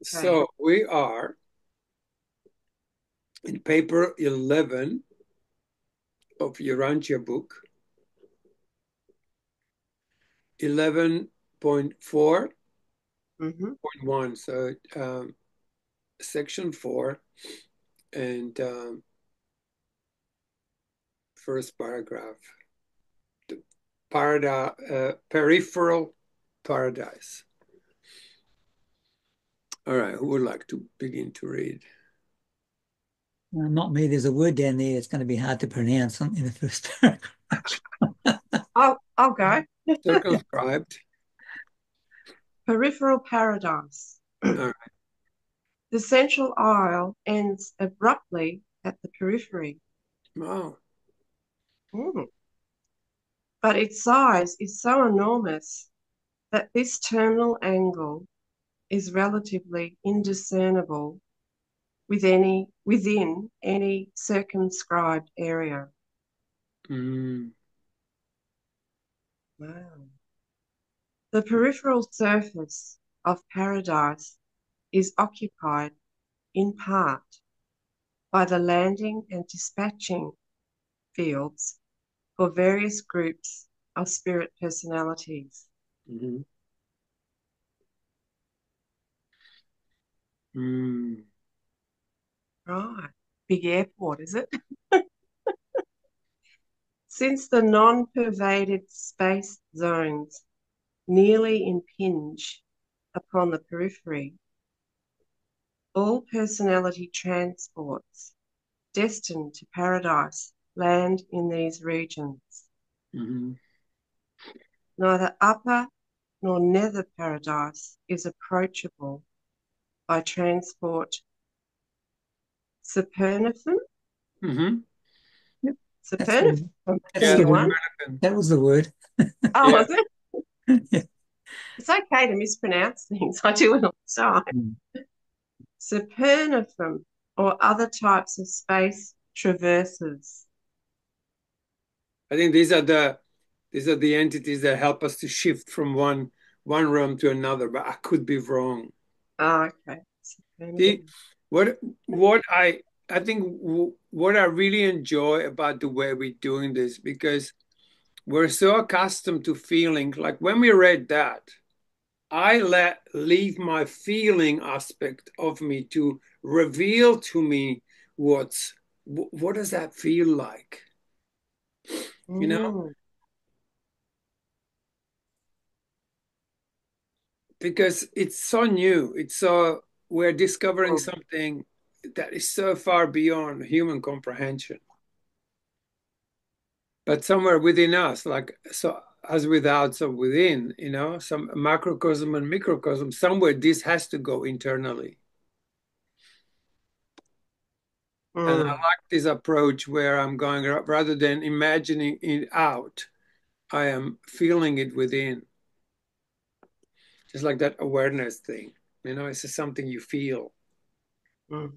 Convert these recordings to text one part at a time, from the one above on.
So we are in paper 11 of URANTIA book, 11.4.1. So section 4 and first paragraph, the Peripheral Paradise. All right, who would like to begin to read? Not me. There's a word down there that's going to be hard to pronounce in the first paragraph. I'll go. Circumscribed. Peripheral Paradise. All right. The central aisle ends abruptly at the periphery. Wow. But its size is so enormous that this terminal angle is relatively indiscernible within any circumscribed area. Mm. Wow. The peripheral surface of paradise is occupied in part by the landing and dispatching fields for various groups of spirit personalities. Mm-hmm. Mm. Right. Big airport, is it? Since the non-pervaded space zones nearly impinge upon the periphery, all personality transports destined to paradise land in these regions. Mm-hmm. Neither upper nor nether paradise is approachable by transport supernifum. Mm-hmm. Yep. That's the Supernifum would be Yeah, the the one. word. That was the word. Oh, yeah. is it? Yeah. It's okay to mispronounce things. I do it all the time. Mm. Supernifum or other types of space traverses. I think these are the entities that help us to shift from one realm to another, but I could be wrong. Oh, okay. The Supernifum. what what I think what I really enjoy about the way we're doing this, because we're so accustomed to feeling like when we read that, I leave my feeling aspect of me to reveal to me what does that feel like, you know? Mm. Because it's so new. We're discovering Mm. something that is so far beyond human comprehension. But somewhere within us, like so as without, so within, some macrocosm and microcosm, somewhere this has to go internally. And I Mm. like this approach where I'm going rather than imagining it out, I am feeling it within. Just like that awareness thing. It's just something you feel. Mm.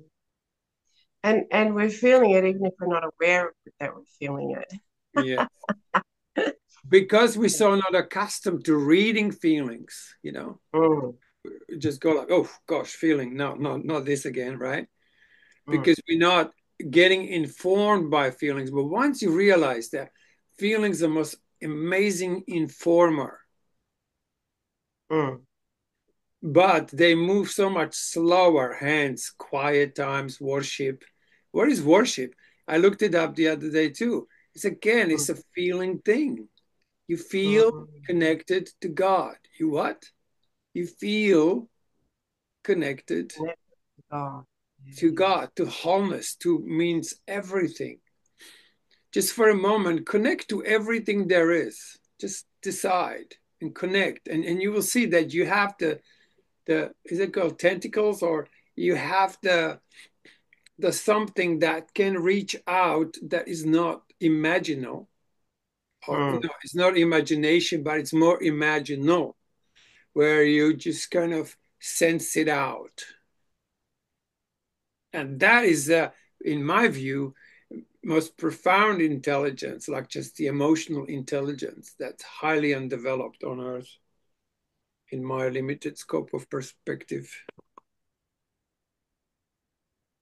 And we're feeling it even if we're not aware that we're feeling it. Yeah. Because we're so not accustomed to reading feelings, Mm. just go like, oh gosh, feeling. No, no, not this again, right? Mm. Because we're not getting informed by feelings. But once you realize that feelings are the most amazing informer, Mm. but they move so much slower, hence quiet times, worship. What is worship? I looked it up the other day too. It's Mm. a feeling thing. You feel Mm. connected to God. You what? You feel connected Connect to God. to Yeah. God, to wholeness, to means everything. Just for a moment, connect to everything there is. Just decide and connect. And you will see that you have the is it called tentacles, or you have the something that can reach out that is not imaginal, or Mm. no, it's not imagination, but it's more imaginal, where you just kind of sense it out. And that is, in my view, most profound intelligence, like just the emotional intelligence that's highly undeveloped on Earth, in my limited scope of perspective.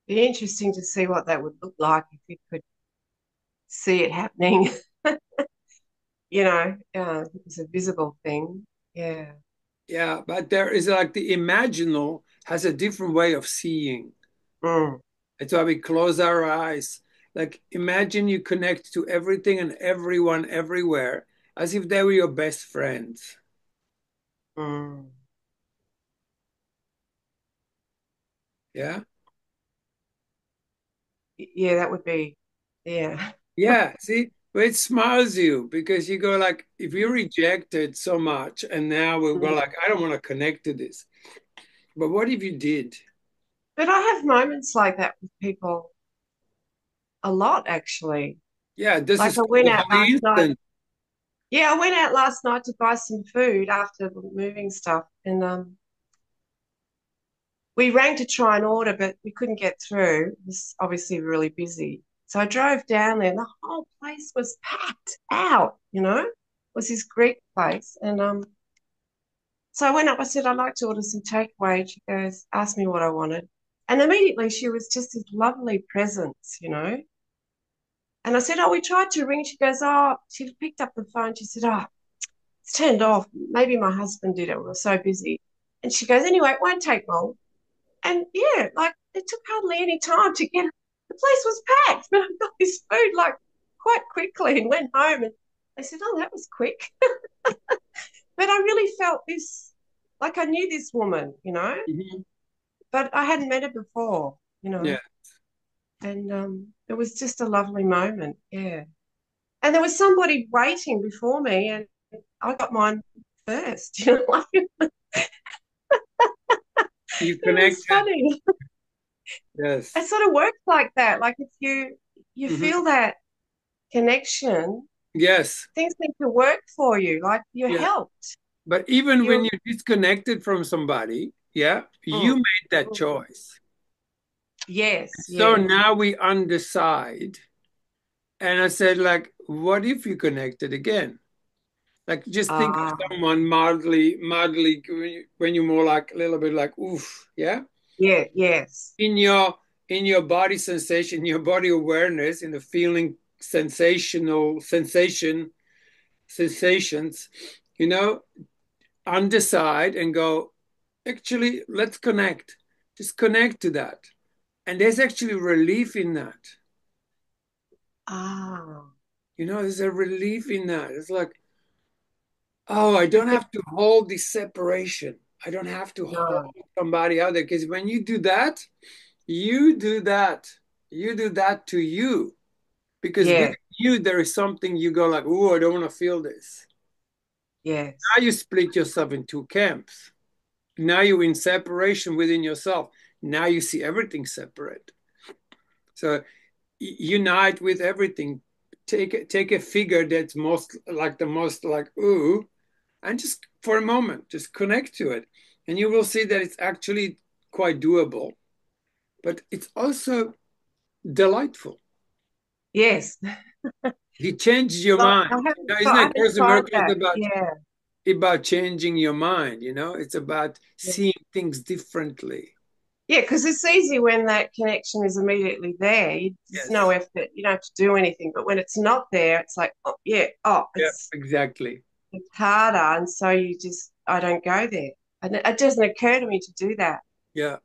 be interesting to see what that would look like if you could see it happening. If it was a visible thing. Yeah. Yeah, but there is like the imaginal has a different way of seeing. Mm, That's why we close our eyes. Like imagine you connect to everything and everyone everywhere as if they were your best friends. mm. Yeah. Yeah, that would be, yeah. Yeah. See, but it smiles you because you go like, if you rejected so much and now we go Mm. like, I don't want to connect to this. But what if you did? But I have moments like that with people a lot, actually. Yeah, this Like is I went called out Holy last night. Instant. Yeah, I went out last night to buy some food after moving stuff, and we rang to try and order, but we couldn't get through. It was obviously really busy. So I drove down there, and the whole place was packed out. It was this Greek place, and so I went up. I said, "I'd like to order some takeaway." She goes, asked me what I wanted, and immediately she was just this lovely presence. And I said, "Oh, we tried to ring." She goes, "Oh," she picked up the phone. She said, "Oh, it's turned off. Maybe my husband did it. We were so busy." And she goes, "Anyway, it won't take long." And yeah, like it took hardly any time to get. The place was packed, but I got this food like quite quickly and went home. And they said, "Oh, that was quick." But I really felt this, like I knew this woman, Mhm. but I hadn't met her before, you Yeah. know. And it was just a lovely moment. Yeah. And there was somebody waiting before me, and I got mine first. Like, it You was connected. funny. It Yes. sort of works like that. Like if you Mhm. feel that connection, Yes. things seem to work for you. Like you're Yeah. helped. But even when You you're disconnected from somebody, yeah, you mm, made that mm. choice. Yes, So yes, now we undecide. And I said, like, what if you connected again? Like, just think of ah, someone mildly, when you're more like a little bit like, oof, yeah. yeah, yes, In your body sensation, your body awareness, in the feeling sensations, you know, undecide and go, actually, let's connect. Just connect to that. And there's actually relief in that. ah. There's a relief in that. It's like, oh, I You don't feel have to hold this separation. I don't have to hold no, somebody out there. Because when you do that, you do that. You do that to you. Because within yeah, you, there is something you go like, oh, I don't want to feel this. yes, Now you split yourself in two camps. Now you're in separation within yourself. Now you see everything separate. So unite with everything. Take a figure that's most like ooh, and just for a moment, just connect to it, and you will see that it's actually quite doable. But it's also delightful. yes. It changes your Well, mind. Isn't I that haven't Course in tried Miracles that. Yeah, about changing your mind? It's about yeah, seeing things differently. yeah. Because it's easy when that connection is immediately there. There's no Yes. effort. You don't have to do anything. But when it's not there, it's like, oh, yeah, oh, Yeah. it's Exactly. it's harder, and so I don't go there, and it doesn't occur to me to do that. Yeah.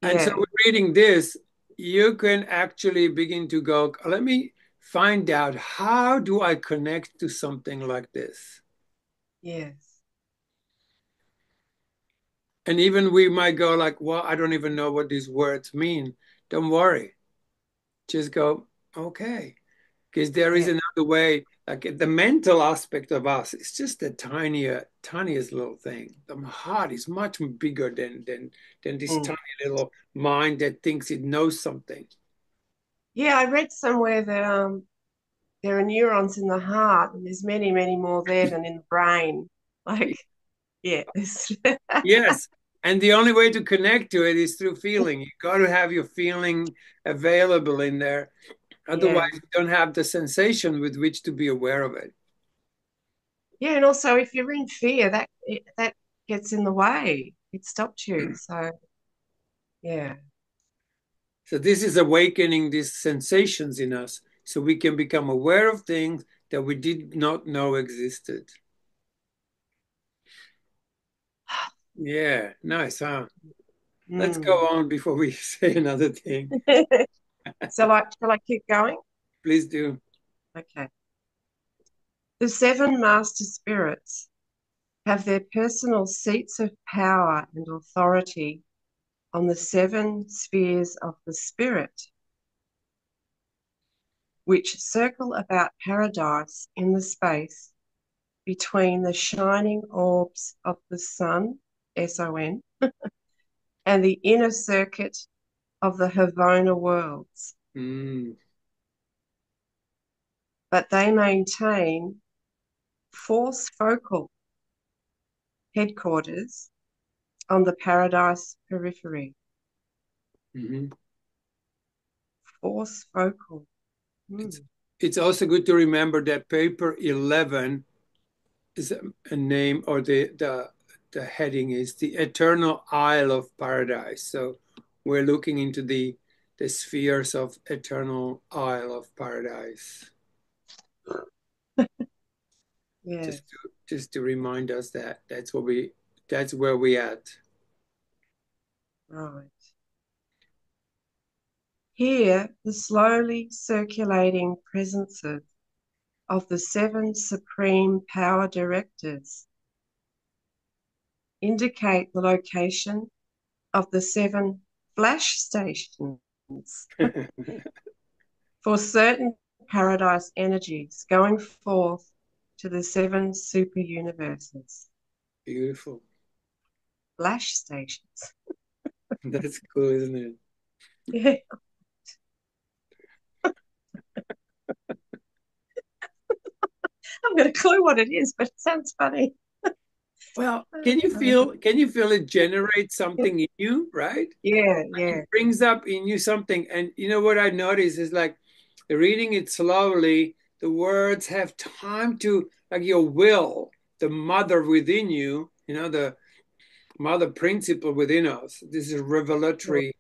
And so Yeah, with reading this, you can actually begin to go, let me find out how do I connect to something like this? yes, And even we might go like, well, I don't even know what these words mean. Don't worry. Just go, okay. Because there is yeah, another way, like the mental aspect of us, it's just the tiniest little thing. The heart is much bigger than this mm. tiny little mind that thinks it knows something. Yeah. I read somewhere that there are neurons in the heart, and there's many, many more there than in the brain. Like, yeah, Yes. And the only way to connect to it is through feeling. You got to have your feeling available in there. Otherwise, yeah, you don't have the sensation with which to be aware of it. yeah. And also, if you're in fear, that gets in the way. It stops you. So, yeah, So this is awakening these sensations in us so we can become aware of things that we did not know existed. Yeah, nice, huh? Let's go Mm. on before we say another thing. Shall I keep going? Please do. Okay. The seven master spirits have their personal seats of power and authority on the seven spheres of the spirit, which circle about paradise in the space between the shining orbs of the sun, S-O-N, and the inner circuit of the Havona worlds. Mm. But they maintain force focal headquarters on the paradise periphery. Mhm. Force focal. It's Mm. it's also good to remember that paper 11 is a name, or the heading is the Eternal Isle of Paradise. So we're looking into the spheres of Eternal Isle of Paradise. Yes, Just to remind us that that's where we at. right. Here, the slowly circulating presences of the seven supreme power directors indicate the location of the seven flash stations for certain paradise energies going forth to the seven super universes. Beautiful. Flash stations. That's cool, isn't it? Yeah, I've got a clue what it is, but it sounds funny. Well, can you feel it generate something in you, right? Yeah, Like yeah, it brings up in you something. And you know what I notice is like reading it slowly, the words have time to, like your will, the mother within you, the mother principle within us. This is revelatory.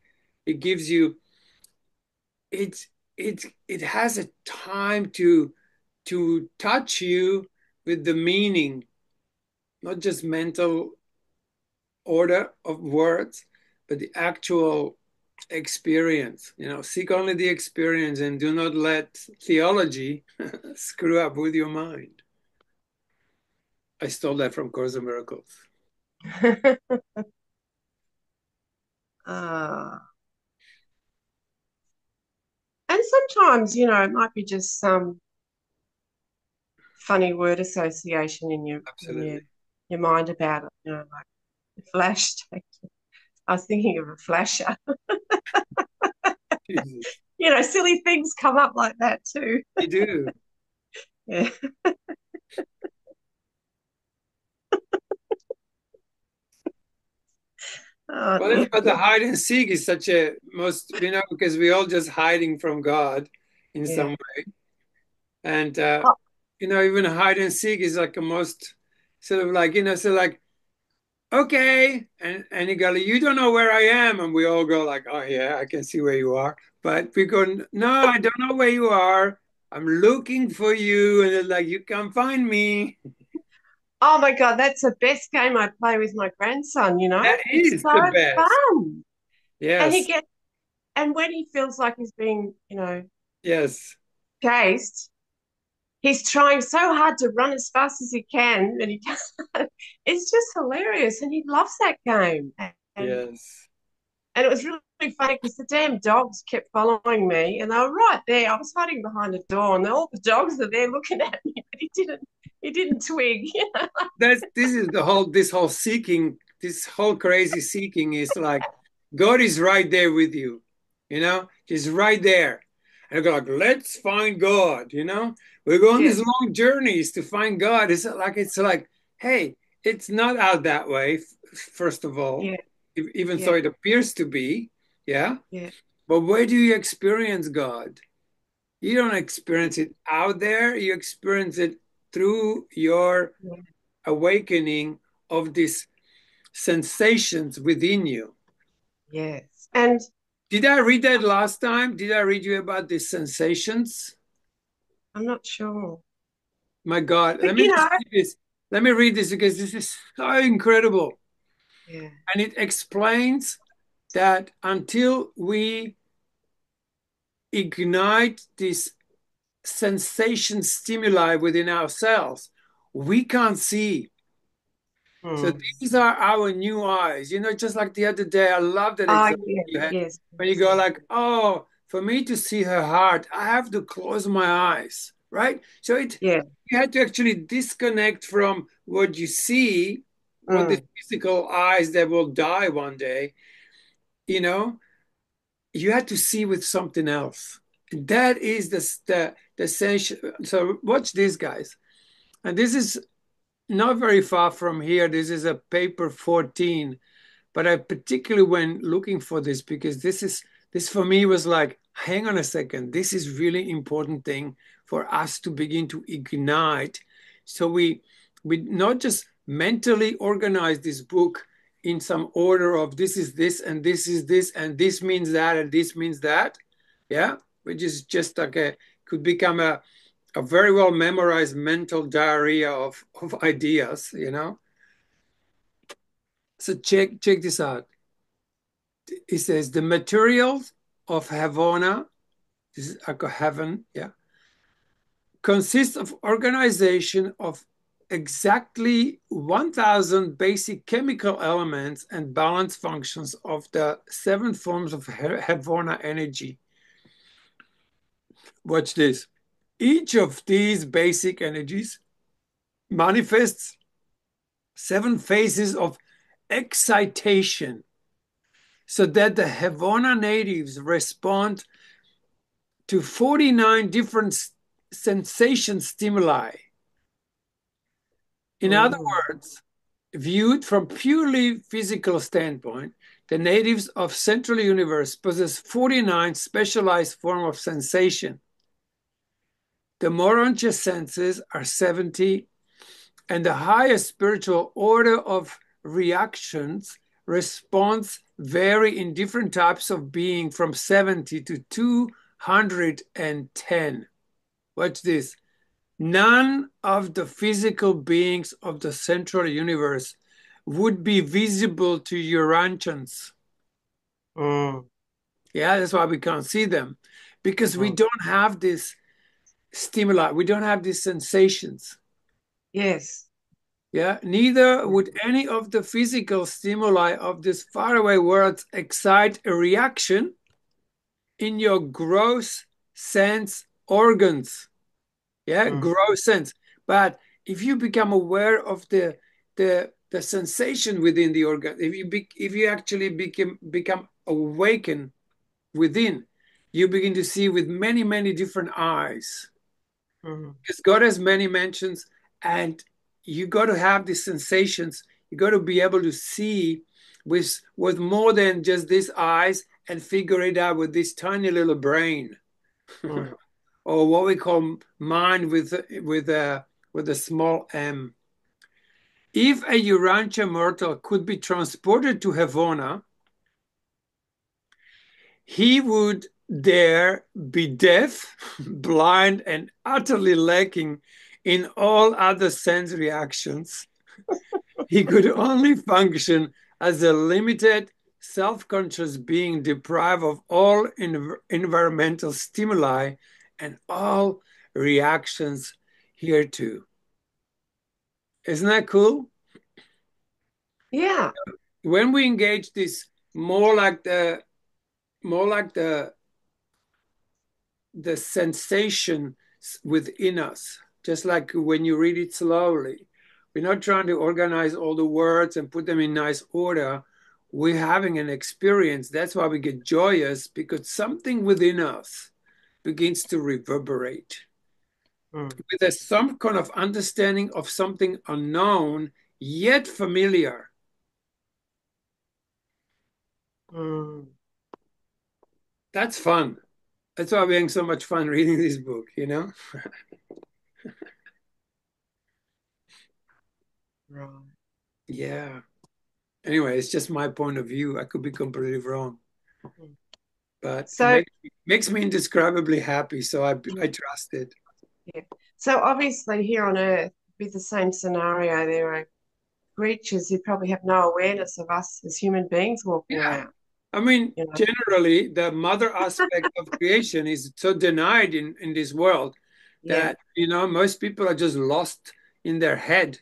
It gives you, it's it has a time to touch you with the meaning, not just mental order of words, but the actual experience. Seek only the experience and do not let theology screw up with your mind. I stole that from Course of Miracles. yeah. Ah. And sometimes, it might be just some funny word association in Absolutely. your mind about it, like flash. I was thinking of a flasher. Jesus. Silly things come up like that too. You do. Yeah. Oh Well, dear. but the hide and seek is such a most, because we all just hiding from God in some Yeah. way. And, Oh, even hide and seek is like a most sort of like, so like, okay. And you go, you don't know where I am. And we all go like, oh yeah, I can see where you are. But we go, no, I don't know where you are. I'm looking for you. And it's like, you can't find me. oh my God, that's the best game I play with my grandson, That It's is so the best. fun. And Yes. and when he feels like he's being, Yes. chased, he's trying so hard to run as fast as he can, and he can't. It's just hilarious, and he loves that game. And Yes. and it was really funny because the damn dogs kept following me, and they were right there. I was hiding behind a door, and all the dogs are there looking at me, but he didn't twig. This is this whole seeking, this whole crazy seeking is like God is right there with you, he's right there. And I go like, let's find God, we're going Yeah, these long journeys to find God. It's like, hey, it's not out that way, first of all, yeah, even yeah, though it appears to be. Yeah. yeah, But where do you experience God? You don't experience it out there, you experience it through your yeah. awakening of these sensations within you. Yes. And Did I read that last time? Did I read you about the sensations? I'm not sure. My God, But let me you just know, read this. Let me read this because this is so incredible. yeah. And it explains that until we ignite this sensation stimuli within ourselves, we can't see. So Mm. these are our new eyes. Just like the other day, I love that Oh, example yeah, you had yes, when you yes, go like, oh, for me to see her heart, I have to close my eyes, right? So yeah. you had to actually disconnect from what you see, what the Mm, physical eyes that will die one day, you know, you had to see with something else. That is the essential. So watch this, guys. And this is not very far from here. This is a paper 14. But I particularly went looking for this because this for me was like, hang on a second, this is really important thing for us to begin to ignite. So we not just mentally organize this book in some order of this is this and this is this and this means that and this means that. Yeah, which is just like a could become a very well memorized mental diarrhea of ideas. So check this out. It says the materials of Havana, this is heaven, yeah, consists of organization of exactly 1,000 basic chemical elements and balance functions of the seven forms of Havana energy. Watch this. Each of these basic energies manifests seven phases of excitation so that the Havana natives respond to 49 different sensation stimuli. In other mm, words, viewed from purely physical standpoint, the natives of Central Universe possess 49 specialized forms of sensation. The Morontia senses are 70, and the highest spiritual order of reactions response vary in different types of being from 70 to 210. Watch this. None of the physical beings of the central universe would be visible to Urantians. mm, Yeah, that's why we can't see them because we mm. don't have this stimuli, we don't have these sensations. Yes. Yeah, neither would any of the physical stimuli of these faraway worlds excite a reaction in your gross sense organs. Yeah, Mm, gross sense. But if you become aware of the sensation within the organ, if you actually become awakened within, you begin to see with many different eyes. mm, Because God has many mentions, and you got to have these sensations. You got to be able to see with more than just these eyes and figure it out with this tiny little brain. mm, Or what we call mind with a small m. If a Urantia mortal could be transported to Havana, he would there be deaf, blind, and utterly lacking in all other sense reactions. He could only function as a limited, self-conscious being deprived of all environmental stimuli and all reactions hereto. Isn't that cool? yeah. When we engage this more like the sensation within us, just like when you read it slowly. We're not trying to organize all the words and put them in nice order. We're having an experience. That's why we get joyous because something within us begins to reverberate Mm, with some kind of understanding of something unknown yet familiar. mm. That's fun. That's why we're having so much fun reading this book. Right. Yeah. Anyway, it's just my point of view. I could be completely wrong. Mm. but it So makes me indescribably happy. So yeah, I trust it. yeah. So obviously here on Earth, with the same scenario, there are creatures who probably have no awareness of us as human beings walking Yeah. around, I mean, you know. generally, the mother aspect of creation is so denied in this world Yeah, that, most people are just lost in their head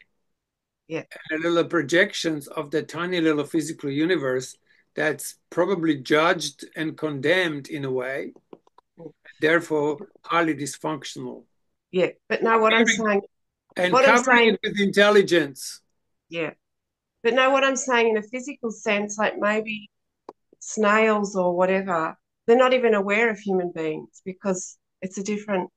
yeah. and the little projections of the tiny little physical universe that's probably judged and condemned in a way, therefore highly dysfunctional. Yeah. But no, And what I'm covering saying, it with intelligence. yeah. But no, what I'm saying in a physical sense, like maybe snails or whatever, they're not even aware of human beings because it's a different,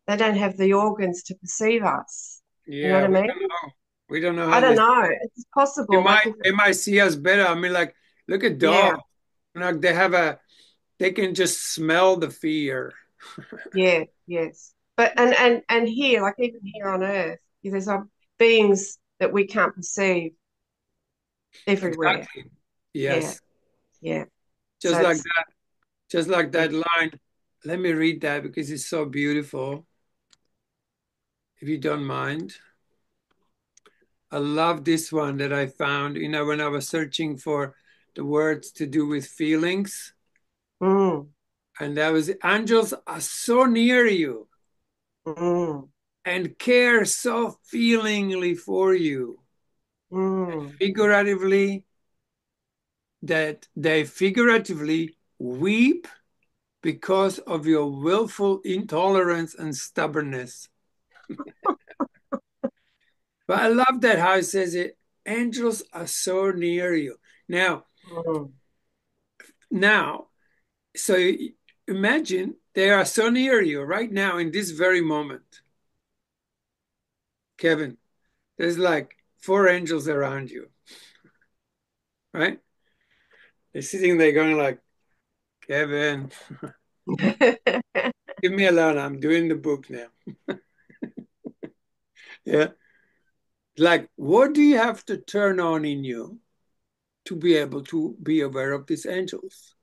they don't have the organs to perceive us. You know what Yeah, I we mean? don't know. We don't know I how don't this. know. It's They possible. Like, might they might see us better. I mean, like, look at yeah, dogs. Like they can just smell the fear. yeah, yes. But and here, like even here on Earth, there's beings that we can't perceive everywhere. Exactly. Yeah, Yes. yeah. So Just like it's that. Just like yeah. that line. Let me read that because it's so beautiful. If you don't mind. I love this one that I found, when I was searching for the words to do with feelings. Mm, And that was angels are so near you mm, and care so feelingly for you. mm. Figuratively, that they figuratively weep because of your willful intolerance and stubbornness. But I love that how it says it. Angels are so near you. Now, Mm. now, so imagine they are so near you right now in this very moment. Kevin, there's like four angels around you, right? They're sitting there going like, Kevin, leave me alone. I'm doing the book now. Yeah. Like, what do you have to turn on in you to be able to be aware of these angels?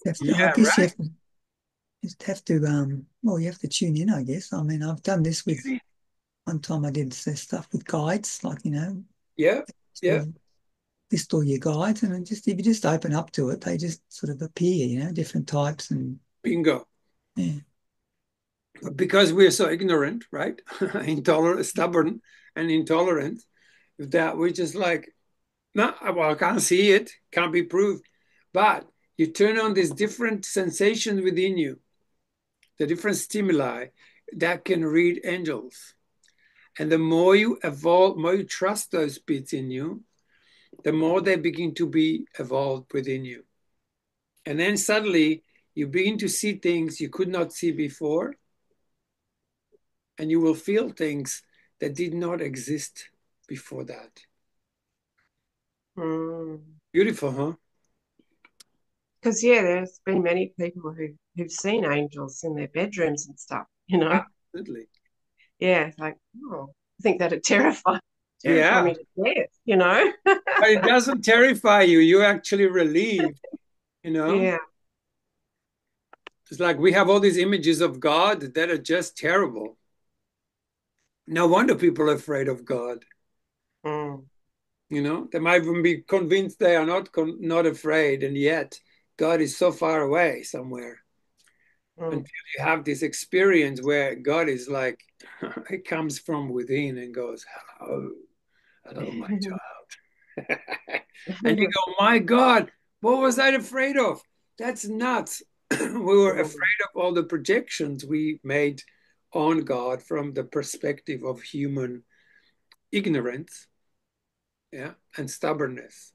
I Yeah, guess you right. have to just have to well, you have to tune in, I guess. I mean, I've done this with one time I did this stuff with guides, like, Yeah, sort yeah, of list all your guides and then just if you just open up to it, they just sort of appear, different types and bingo. yeah. Because we're so ignorant, right? Intolerant, stubborn, and intolerant, that we're just like, no, well, I can't see it, can't be proved. But you turn on these different sensations within you, the different stimuli that can read angels. And the more you evolve, more you trust those bits in you, the more they begin to be evolved within you. And then suddenly you begin to see things you could not see before, and you will feel things that did not exist before that. Mm. Beautiful, huh? Because yeah, there's been many people who've seen angels in their bedrooms and stuff, you know. Absolutely. Yeah, it's like, oh, I think that'd terrify Yeah. me to death, you know. But it doesn't terrify you. You're actually relieved, you know? Yeah. It's like we have all these images of God that are just terrible. No wonder people are afraid of God. Mm, They might even be convinced they are not afraid, and yet God is so far away somewhere mm. until you have this experience where God is like, it comes from within and goes, hello, hello, my child. And you go, my God, what was I afraid of? That's nuts. We were Mm. afraid of all the projections we made on God from the perspective of human ignorance, yeah, and stubbornness.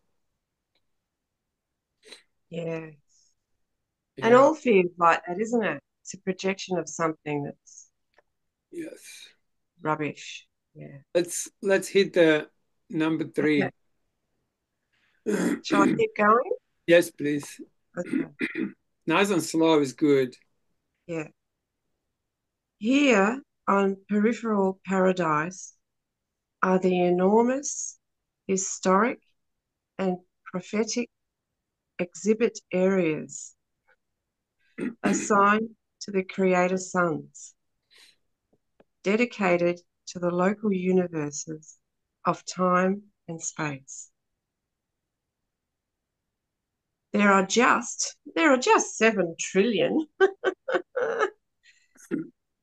Yeah. And Yeah, all fear is like that, isn't it? It's a projection of something that's yes. rubbish. Yeah. Let's hit the number Okay. three. Shall I keep going? Yes, please. Okay. Nice and slow is good. Yeah. Here. on Peripheral Paradise are the enormous, historic, and prophetic exhibit areas assigned to the Creator Sons, dedicated to the local universes of time and space. There are just 7 trillion.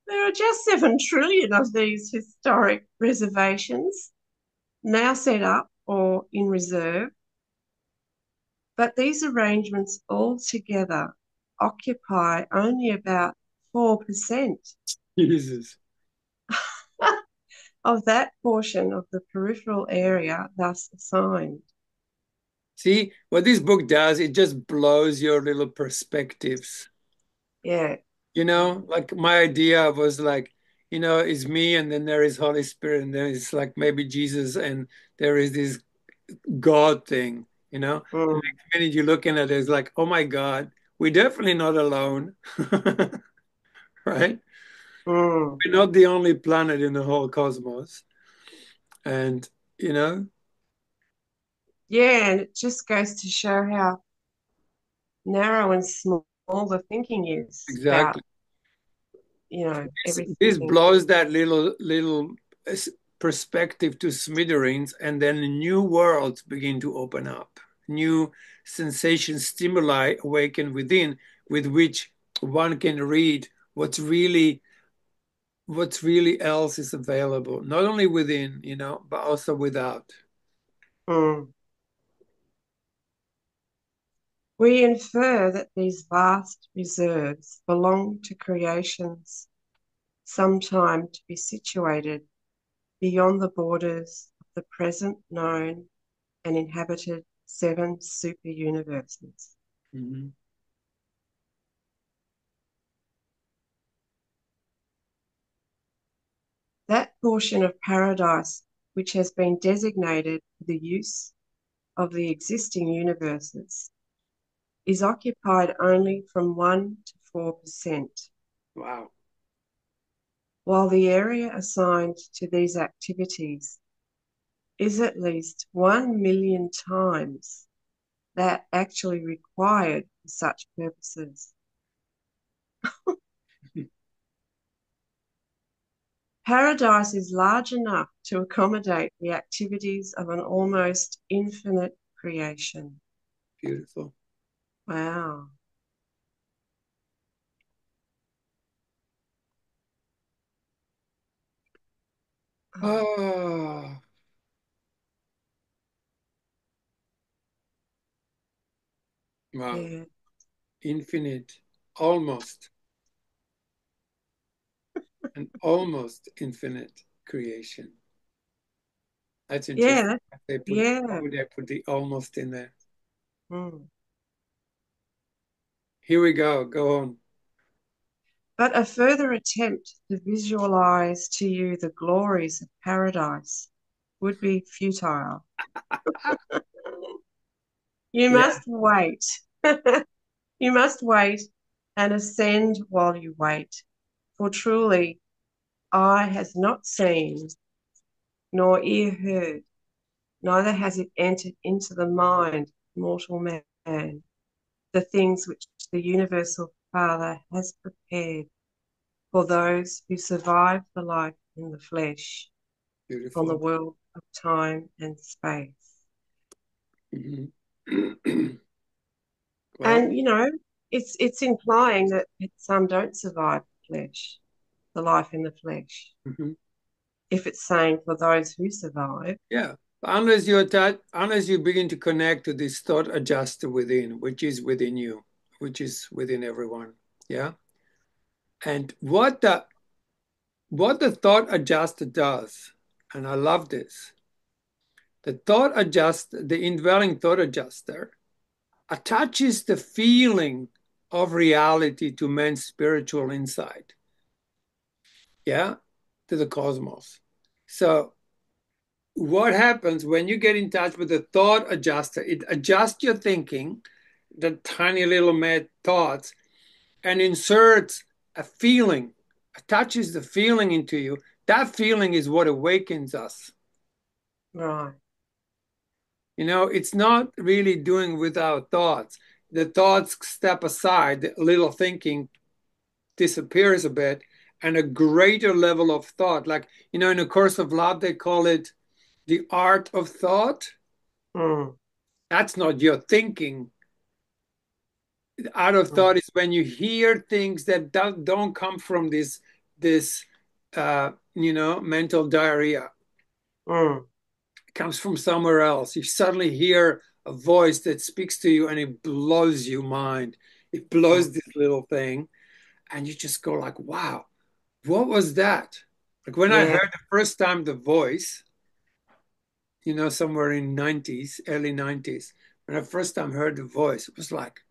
There are just 7 trillion of these historic reservations now set up or in reserve, but these arrangements altogether occupy only about 4% Jesus. of that portion of the peripheral area thus assigned. See, what this book does, it just blows your little perspectives. Yeah. You know, like my idea was like, you know, it's me and then there is Holy Spirit and there is like maybe Jesus and there is this God thing, you know. The Mm, next minute you're looking at it, it's like, oh my God, we're definitely not alone, right? mm. We're not the only planet in the whole cosmos. And, you know, Yeah, and it just goes to show how narrow and small the thinking is about, exactly. This everything. blows that little perspective to smithereens, and then new worlds begin to open up. New sensation stimuli awaken within, with which one can read what's really else is available, not only within, you know, but also without. Mm. We infer that these vast reserves belong to creations sometime to be situated beyond the borders of the present known and inhabited 7 super universes. Mhm. That portion of paradise which has been designated for the use of the existing universes is occupied only from 1 to 4%, Wow. while the area assigned to these activities is at least 1 million times that actually required for such purposes. Paradise is large enough to accommodate the activities of an almost infinite creation. Beautiful. Wow. Oh, wow. Yeah. Infinite, almost, an almost infinite creation. That's Yeah. interesting. Why Yeah. would they put the almost in there? Mm. Here we go. Go on. But a further attempt to visualize to you the glories of paradise would be futile. You Yeah, must wait. You must wait and ascend while you wait. For truly, eye has not seen, nor ear heard, neither has it entered into the mind of mortal man, the things which the universal Father has prepared for those who survive the life in the flesh on the beautiful. world of time and space. Mhm. Well, And it's implying that some don't survive the flesh, the life in the flesh. mhm. If it's saying for those who survive, Yeah. Unless you begin to connect to this thought adjuster within, which is within you, which is within everyone. Yeah. And what the thought adjuster does, and I love this, the indwelling thought adjuster attaches the feeling of reality to man's spiritual insight, yeah, to the cosmos. So what happens when you get in touch with the thought adjuster? It adjusts your thinking, the tiny little mad thoughts, and inserts a feeling attaches the feeling into you, that feeling is what awakens us. Right. You know, it's not really doing with our thoughts. The thoughts step aside, the little thinking disappears a bit, and a greater level of thought. Like, you know, in A Course of Love, they call it the art of thought. Mm. That's not your thinking. The art of Mm. thought is when you hear things that don't come from this you know, mental diarrhea. Mm. It comes from somewhere else. You suddenly hear a voice that speaks to you and it blows your mind. It Mm. blows this little thing, and you just go like, wow, what was that? Like when I Yeah. heard the first time the voice, you know, somewhere in 90s, early 90s, when I first time heard the voice, it was like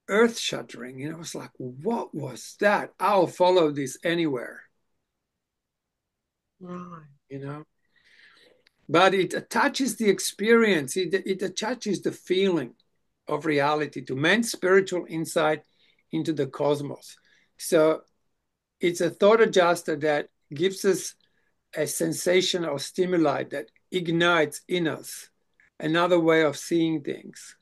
earth shattering. You know, it was like, what was that? I'll follow this anywhere, Right. you know. But it attaches the experience, it attaches the feeling of reality to man's spiritual insight into the cosmos. So it's a thought adjuster that gives us a sensation or stimuli that ignites in us another way of seeing things.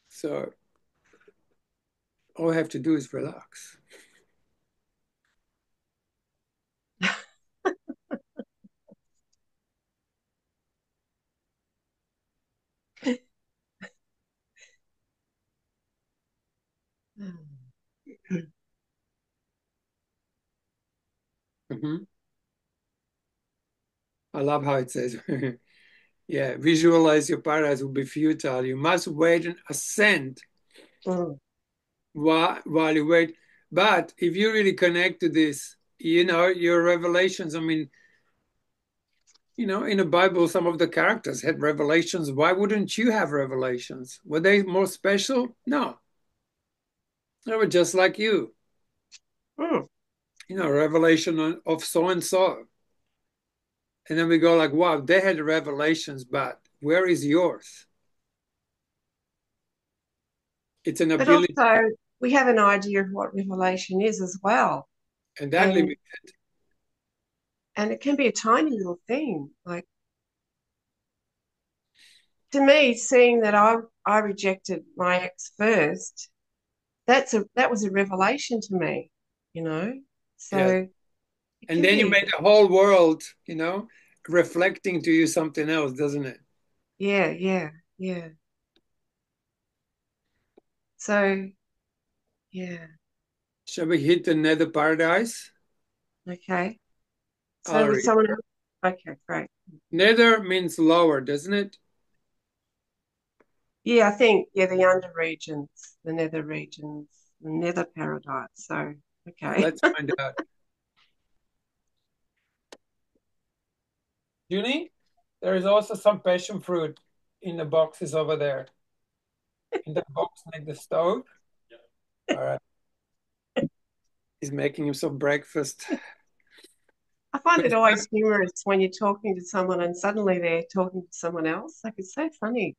So all we have to do is relax. Mhm. I love how it says, yeah, visualize your paradise will be futile. You must wait and ascend Mm. while you wait. But if you really connect to this, you know, your revelations, I mean, you know, in the Bible, some of the characters had revelations. Why wouldn't you have revelations? Were they more special? No, they were just like you. Mm. You know, revelation of so and so. And then we go like, wow, they had revelations, but where is yours? It's an But ability, also, we have an idea of what revelation is as well. and that And limit. and it can be a tiny little thing. Like to me, seeing that I rejected my ex first, that was a revelation to me, you know. Yes. So it And can then you be, made the whole world, you know, reflecting to you something else, doesn't it? yeah, yeah, yeah. So yeah, Shall we hit the Nether Paradise? okay. So I'll with read. someone else, okay, great. Nether means lower, doesn't it? Yeah, I think yeah, the under regions, the nether regions, the nether paradise. So okay. Let's find out. Junie, there is also some passion fruit in the boxes over there. In the box next the stove. All right. He's making himself breakfast. I find it always humorous when you're talking to someone and suddenly they're talking to someone else. Like it's so funny.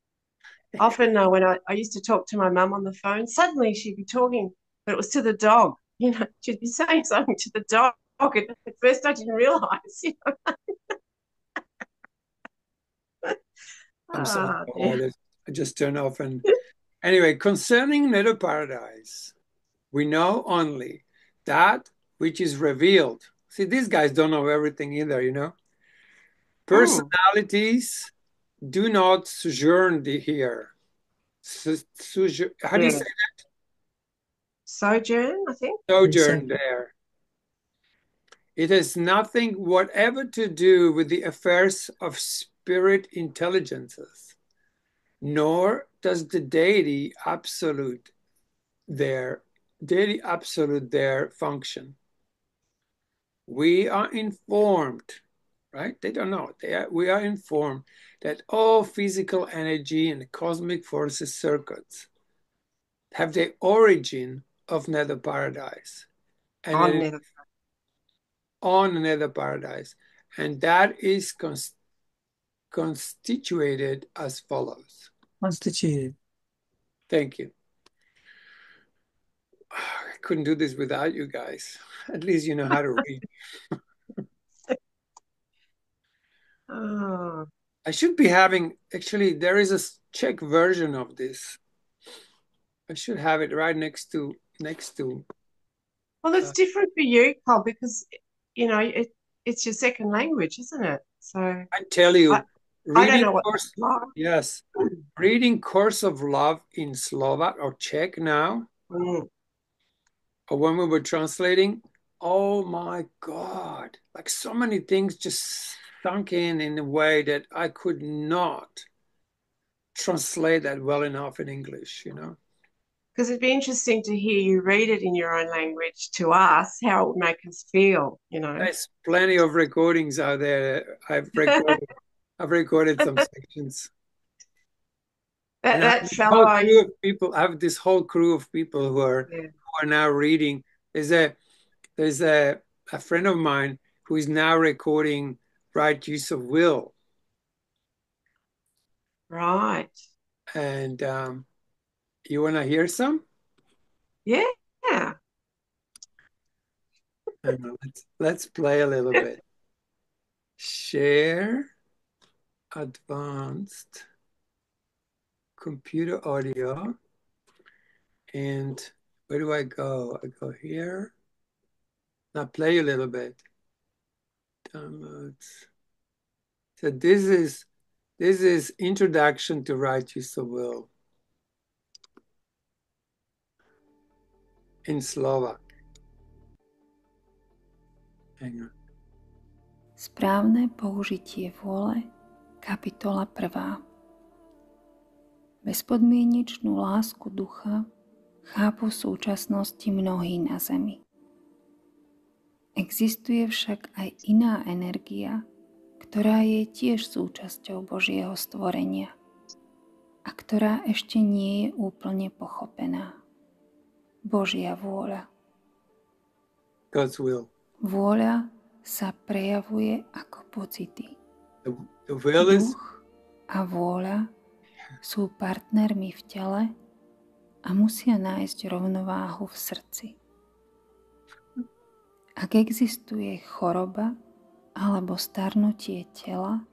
Often when I used to talk to my mum on the phone, suddenly she'd be talking, but it was to the dog. You know, she'd be saying something to the dog. And at first I didn't realize. You know? I'm sorry Ah, about all dear. this. I just turned off and anyway, concerning Nether Paradise, we know only that which is revealed. See, these guys don't know everything either, you know. Mm, Personalities do not sojourn here. How do you yeah. say Sojourn, I think. Yeah, so sojourn there? It has nothing whatever to do with the affairs of spirit intelligences, nor does the their deity absolute there function. We are informed, right? They don't know. We are informed that all physical energy and cosmic forces circuits have the origin of Nether Paradise and On then nether. on Nether Paradise. And that is constituted as follows. constituted. Thank you. couldn't do this without you guys. At least you know how to read. Oh. I should be having, actually, there is a Czech version of this. I should have it right next to. Well, it's different for you, Cole, because it's your second language, isn't it? So I tell I you, I don't reading know what course, that's like. yes, reading Course of Love in Slovak or Czech now, Mm. or when we were translating, oh my God, like so many things just sunk in a way that I could not translate that well enough in English. Because it'd be interesting to hear you read it in your own language to us, how it would make us feel. There's plenty of recordings out there. I've recorded some sections. That And I have that this fellow whole I crew used, of people. I have this whole crew of people who are yeah, who are now reading. There's a friend of mine who is now recording Right Use of Will, right. and you want to hear some? Yeah. Yeah. Hang on, let's play a little bit. Share advanced computer audio, and where do I go? I go here. Now play a little bit. Downloads. So this is Introduction to Right Use of Will in Slovak. Hang on. Správne použitie vôle, kapitola 1. Bezpodmienečnú lásku ducha chápu v súčasnosti mnohí na zemi. Existuje však aj iná energia, ktorá je tiež súčasťou Božieho stvorenia a ktorá ešte nie je úplne pochopená. Božia vôľa. God's will. Vôľa sa prejavuje ako pocity. The will is Duch a vôľa sú partnermi v tele a musia nájsť rovnováhu v srdci. Ak existuje choroba alebo starnutie tela,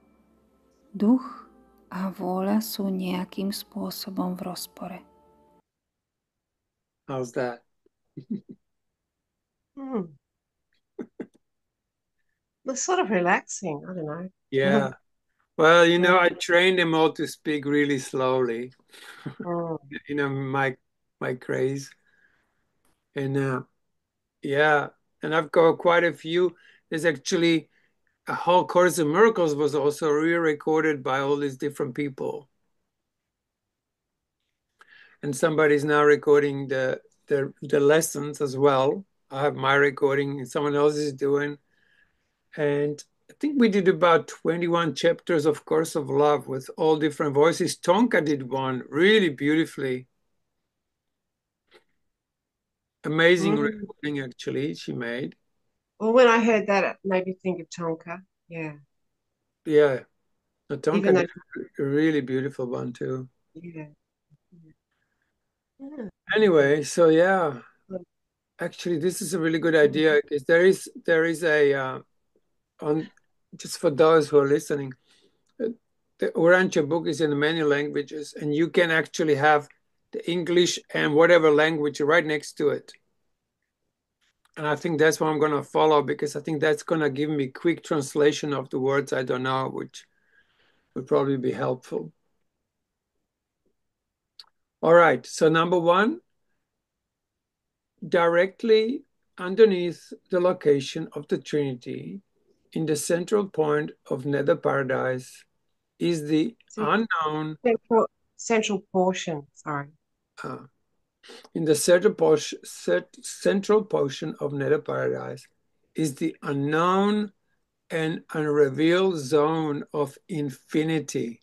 duch a vôľa sú nejakým spôsobom v rozpore. how's that? Hmm. It's sort of relaxing. I don't know. Yeah. Well, Yeah. I trained them all to speak really slowly. Mm. My craze. And yeah, and I've got quite a few. There's actually a whole Course of Miracles was also re-recorded by all these different people. And somebody's now recording the lessons as well. I have my recording and someone else is doing. And I think we did about 21 chapters of Course of Love with all different voices. Tonka did one really beautifully. Amazing Mm. recording, actually, she made. Well, when I heard that, it made me think of Tonka. Yeah. Yeah, no, Tonka Even though, did a really beautiful one too. yeah. Yeah. Anyway, so yeah, actually, this is a really good idea because there is a on just for those who are listening, the URANTIA book is in many languages, and you can actually have the English and whatever language right next to it. And I think that's what I'm going to follow because I think that's going to give me quick translation of the words I don't know, which would probably be helpful. All right, so number one, directly underneath the location of the Trinity, in the central point of Nether Paradise, is the unknown. Central portion. Sorry. In the central portion of Nether Paradise is the unknown and unrevealed zone of infinity.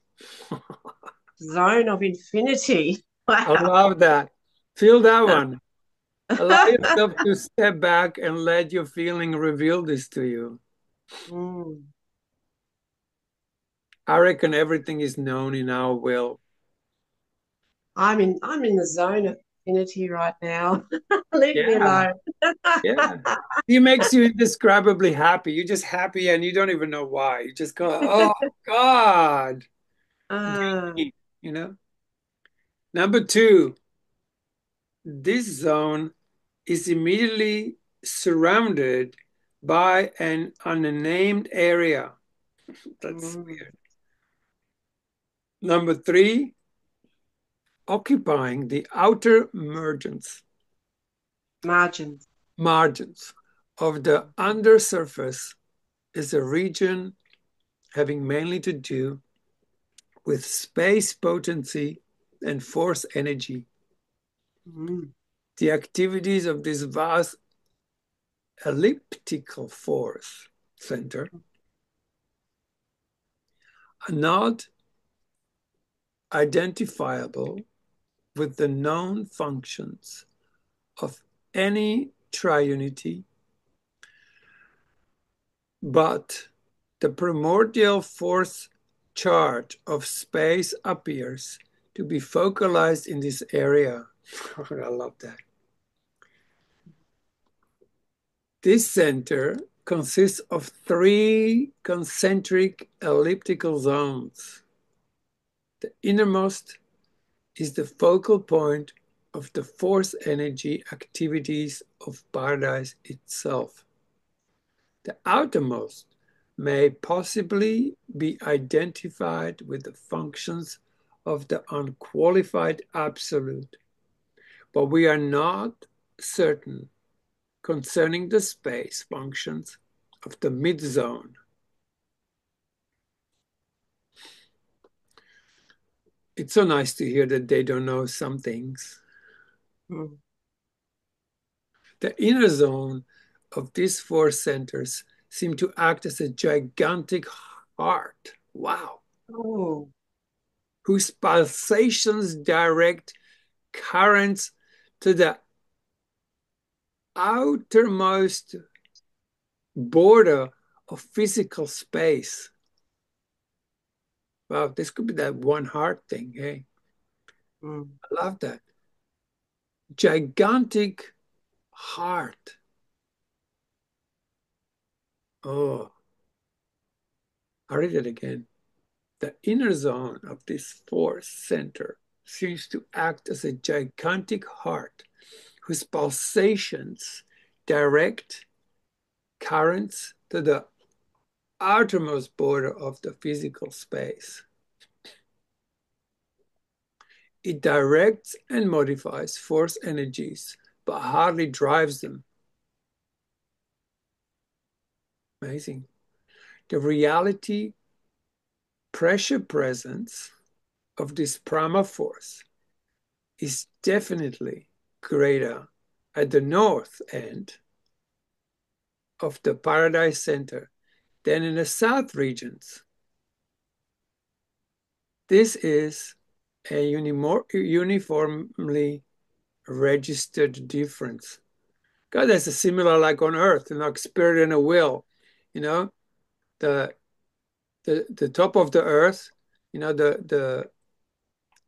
Zone of infinity. I Wow. love that. Feel that one. Allow yourself to step back and let your feeling reveal this to you. Mm. I reckon everything is known in our will. I'm in the zone of infinity right now. Leave me Yeah. alone. Yeah. He makes you indescribably happy. You're just happy and you don't even know why. You just go, oh God. Ah, You know? Number two, this zone is immediately surrounded by an unnamed area. That's mm, weird. Number three, occupying the outer margins. margins of the undersurface is a region having mainly to do with space potency and force energy. Mm, The activities of this vast elliptical force center are not identifiable with the known functions of any triunity, but the primordial force charge of space appears to be focalized in this area. I love that. This center consists of three concentric elliptical zones. The innermost is the focal point of the force energy activities of paradise itself. The outermost may possibly be identified with the functions of the unqualified absolute, but we are not certain concerning the space functions of the mid-zone. It's so nice to hear that they don't know some things. mm. The inner zone of these four centers seem to act as a gigantic heart. Wow. Oh, Whose pulsations direct currents to the outermost border of physical space. Wow, this could be that one heart thing. Hey, mm. I love that. Gigantic heart. Oh, I'll read it again. The inner zone of this force center seems to act as a gigantic heart whose pulsations direct currents to the outermost border of the physical space. It directs and modifies force energies, but hardly drives them. Amazing. The reality pressure presence of this prima force is definitely greater at the north end of the Paradise Center than in the south regions. This is a uniformly registered difference. God, that's a similar like on Earth, like spirit and a will. You know, the the top of the Earth, the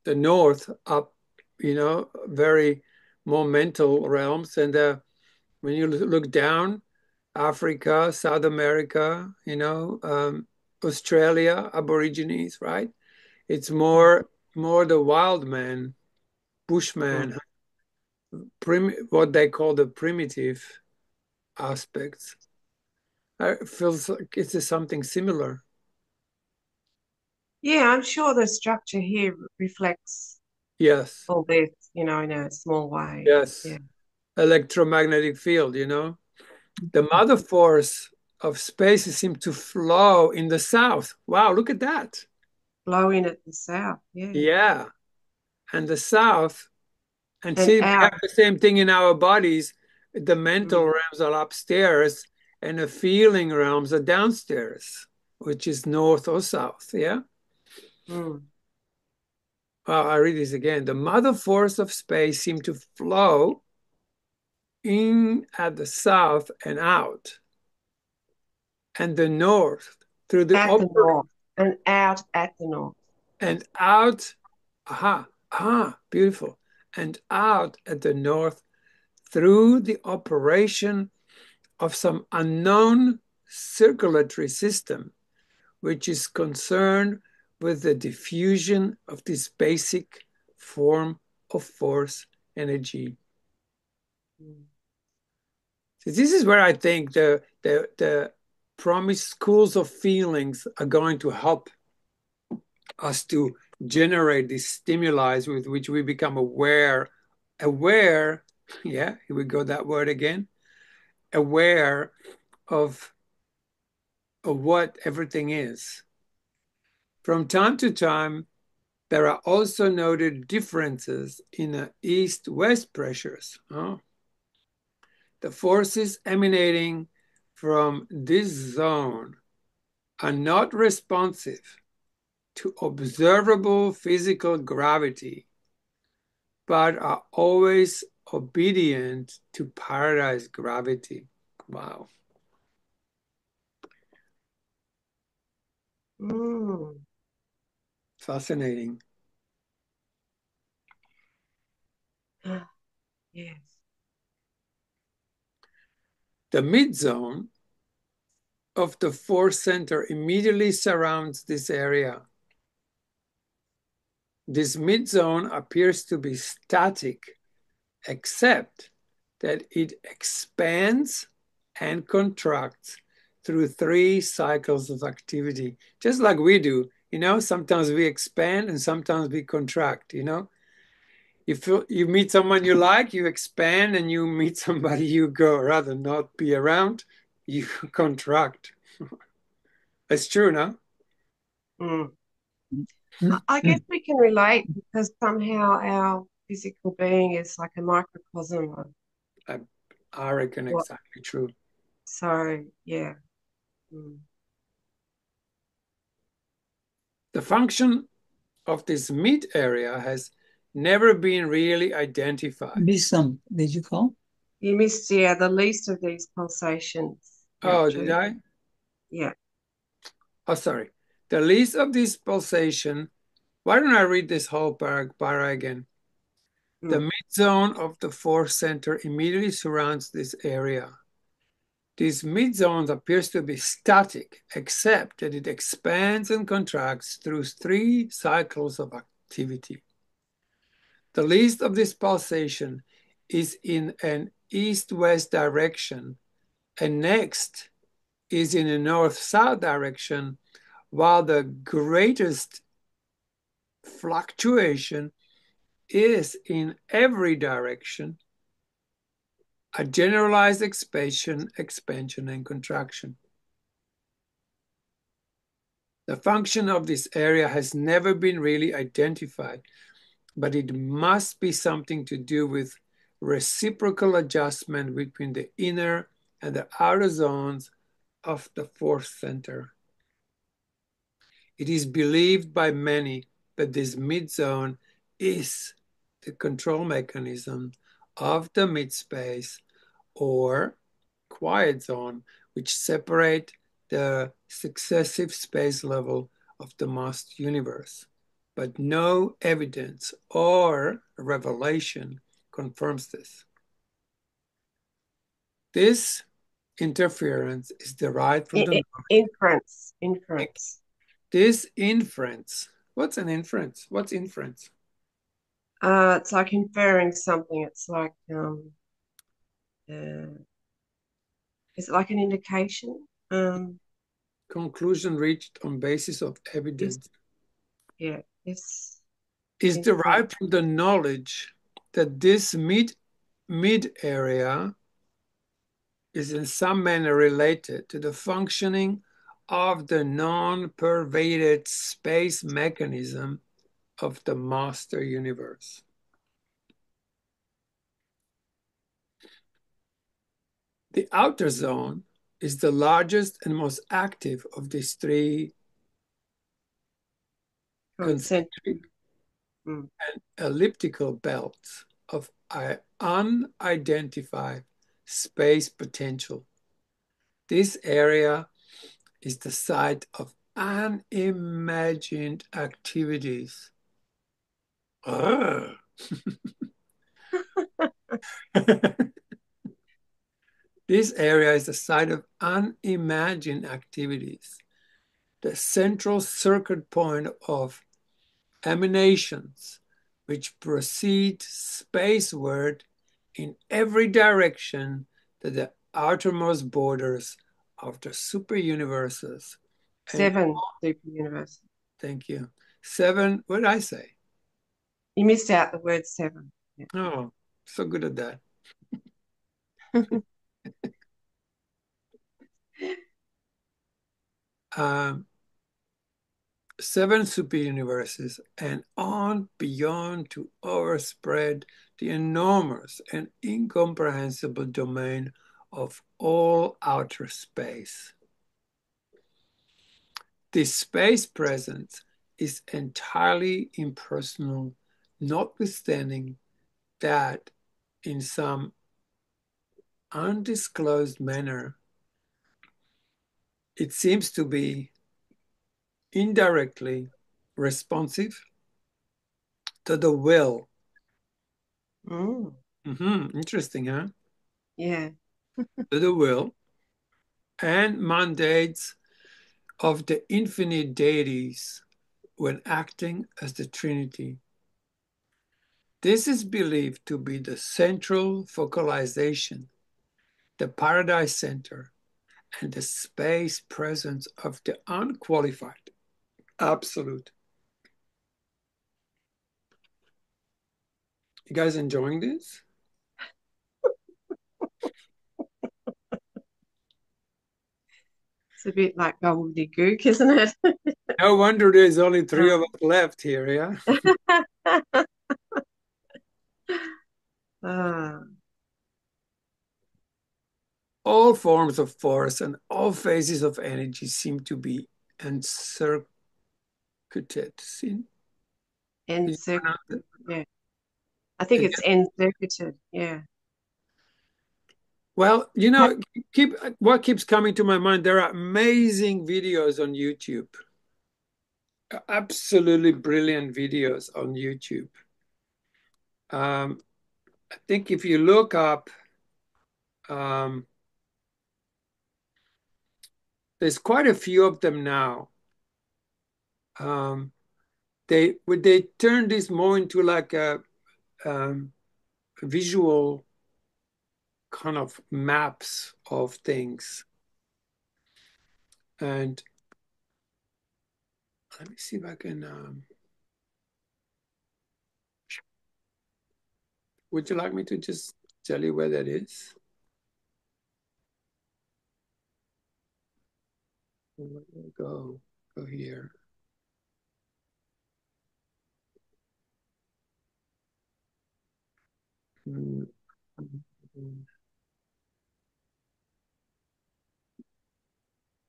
north up, very more mental realms, and when you look down, Africa, South America, Australia, Aborigines, right? It's more the wild man, bushman, Mm. what they call the primitive aspects. It feels like it's something similar. Yeah, I'm sure the structure here reflects Yes, all this, in a small way. yes. Yeah. Electromagnetic field, The mother force of space seems to flow in the south. Wow, look at that. Blow in at the south. Yeah. Yeah. And the south, and And see, we out. have the same thing in our bodies. The mental Mm. realms are upstairs and the feeling realms are downstairs, which is north or south. Yeah. Mm. I read this again. The mother force of space seems to flow in at the south and out, and the north through the At the upper north and out at the north. and out. Aha, beautiful. and out at the north through the operation of some unknown circulatory system, which is concerned with the diffusion of this basic form of force energy. So this is where I think the promised schools of feelings are going to help us to generate these stimuli with which we become aware, yeah, here we go, that word again, aware of what everything is. From time to time, there are also noted differences in the east-west pressures. The forces emanating from this zone are not responsive to observable physical gravity, but are always obedient to paradise gravity. Wow. Fascinating. Yes. The mid-zone of the force center immediately surrounds this area. This mid-zone appears to be static, except that it expands and contracts through 3 cycles of activity, just like we do. Sometimes we expand and sometimes we contract. You meet someone you like, you expand, and you meet somebody you go rather not be around, you contract. It's true, no? Mm. I guess we can relate because somehow our physical being is like a microcosm of I reckon what. exactly true. So, yeah. The function of this mid area has never been really identified. Did you call? You missed, yeah, the least of these pulsations. Oh, did I? Yeah. Oh, sorry. The least of this pulsation. Why don't I read this whole para again? The mid-zone of the force center immediately surrounds this area. This mid-zone appears to be static, except that it expands and contracts through 3 cycles of activity. The least of this pulsation is in an east-west direction, and next is in a north-south direction, while the greatest fluctuation is in every direction, a generalized expansion, and contraction. The function of this area has never been really identified, but it must be something to do with reciprocal adjustment between the inner and the outer zones of the force center. It is believed by many that this mid-zone is the control mechanism of the mid-space or quiet zone, which separate the successive space level of the mass universe. But no evidence or revelation confirms this. This interference is derived from the inference. This inference. What's an inference? What's inference? It's like inferring something. It's like is it like an indication? Conclusion reached on basis of evidence. Yeah, this is derived from the knowledge that this mid area is in some manner related to the functioning of the non-pervaded space mechanism of the master universe. The outer zone is the largest and most active of these 3 concentric and elliptical belts of unidentified space potential. This area is the site of unimagined activities. This area is the site of unimagined activities, the central circuit point of emanations, which proceed spaceward in every direction to the outermost borders of the super universes. And 7 super universes. thank you. 7, what did I say? You missed out the word 7. Yeah. Oh, so good at that. 7 super universes and on beyond to overspread the enormous and incomprehensible domain of all outer space. This space presence is entirely impersonal, notwithstanding that in some undisclosed manner it seems to be indirectly responsive to the will. Mm, Interesting, huh? yeah. To the will and mandates of the infinite deities when acting as the Trinity. This is believed to be the central focalization, the paradise center, and the space presence of the unqualified absolute. You guys enjoying this? It's a bit like gobbledygook, isn't it? No wonder there's only 3 of us left here, yeah? Ah, All forms of force and all phases of energy seem to be encircuited. encircuited. Yeah. I think it's Again? encircuited. Yeah. Well, what keeps coming to my mind, there are amazing videos on YouTube. Absolutely brilliant videos on YouTube. I think if you look up, there's quite a few of them now. They turn this more into like a visual kind of maps of things. And let me see if I can. Would you like me to just tell you where that is? Where do I go? Go here. Mm,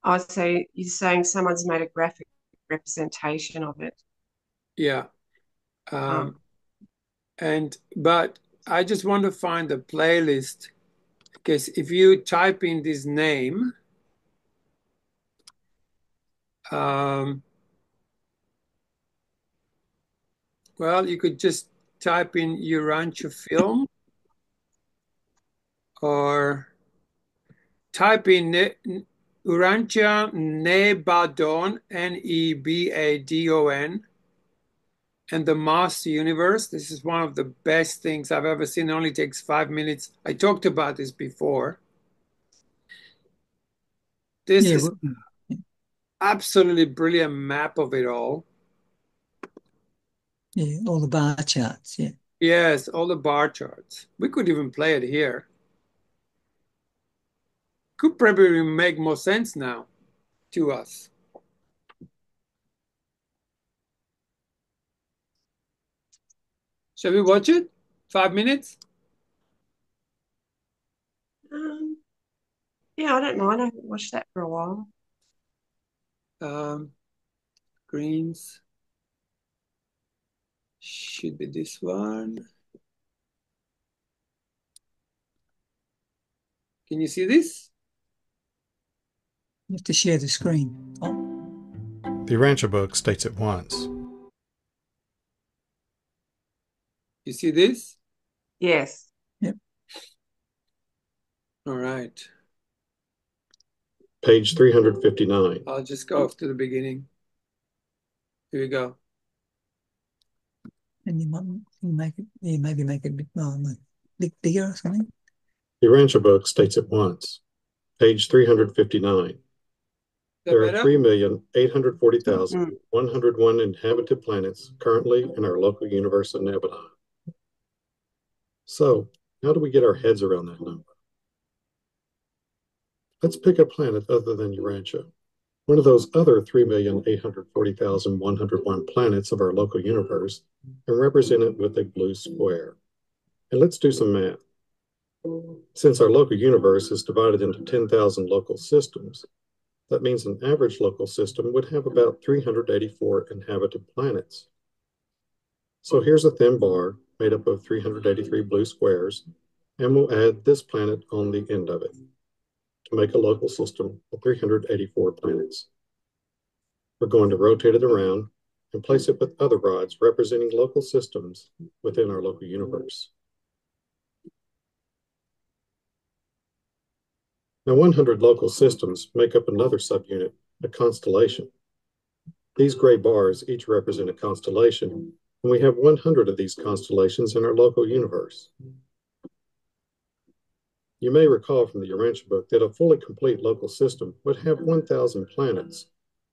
I say you're saying someone's made a graphic representation of it. Yeah. Oh, But I just want to find the playlist because if you type in this name, um, well, you could just type in Urantia film or type in Urantia Nebadon, Nebadon, and the Master Universe. This is one of the best things I've ever seen. It only takes 5 minutes. I talked about this before. This Yeah, is absolutely brilliant map of it all. yeah, all the bar charts. Yeah, Yes, all the bar charts. We could even play it here. Could probably make more sense now to us. Shall we watch it? 5 minutes? um, yeah, I don't mind. I haven't watched that for a while. Um, Greens should be this one. Can you see this? you have to share the screen. Oh, The URANTIA book states it once. You see this? Yes. yep. All right. Page 359. I'll just go off to the beginning. Here we go. And you make it, maybe make it a bit bigger or something. The Urantia book states it once. Page 359. There are 3,840,101 inhabited planets currently in our local universe of Nebula. So, how do we get our heads around that number? Let's pick a planet other than Urantia, one of those other 3,840,101 planets of our local universe, and represent it with a blue square. And let's do some math. Since our local universe is divided into 10,000 local systems, that means an average local system would have about 384 inhabited planets. So here's a thin bar made up of 383 blue squares, and we'll add this planet on the end of it to make a local system of 384 planets. We're going to rotate it around and place it with other rods representing local systems within our local universe. Now, 100 local systems make up another subunit, a constellation. These gray bars each represent a constellation, and we have 100 of these constellations in our local universe. You may recall from the Urantia book that a fully complete local system would have 1,000 planets.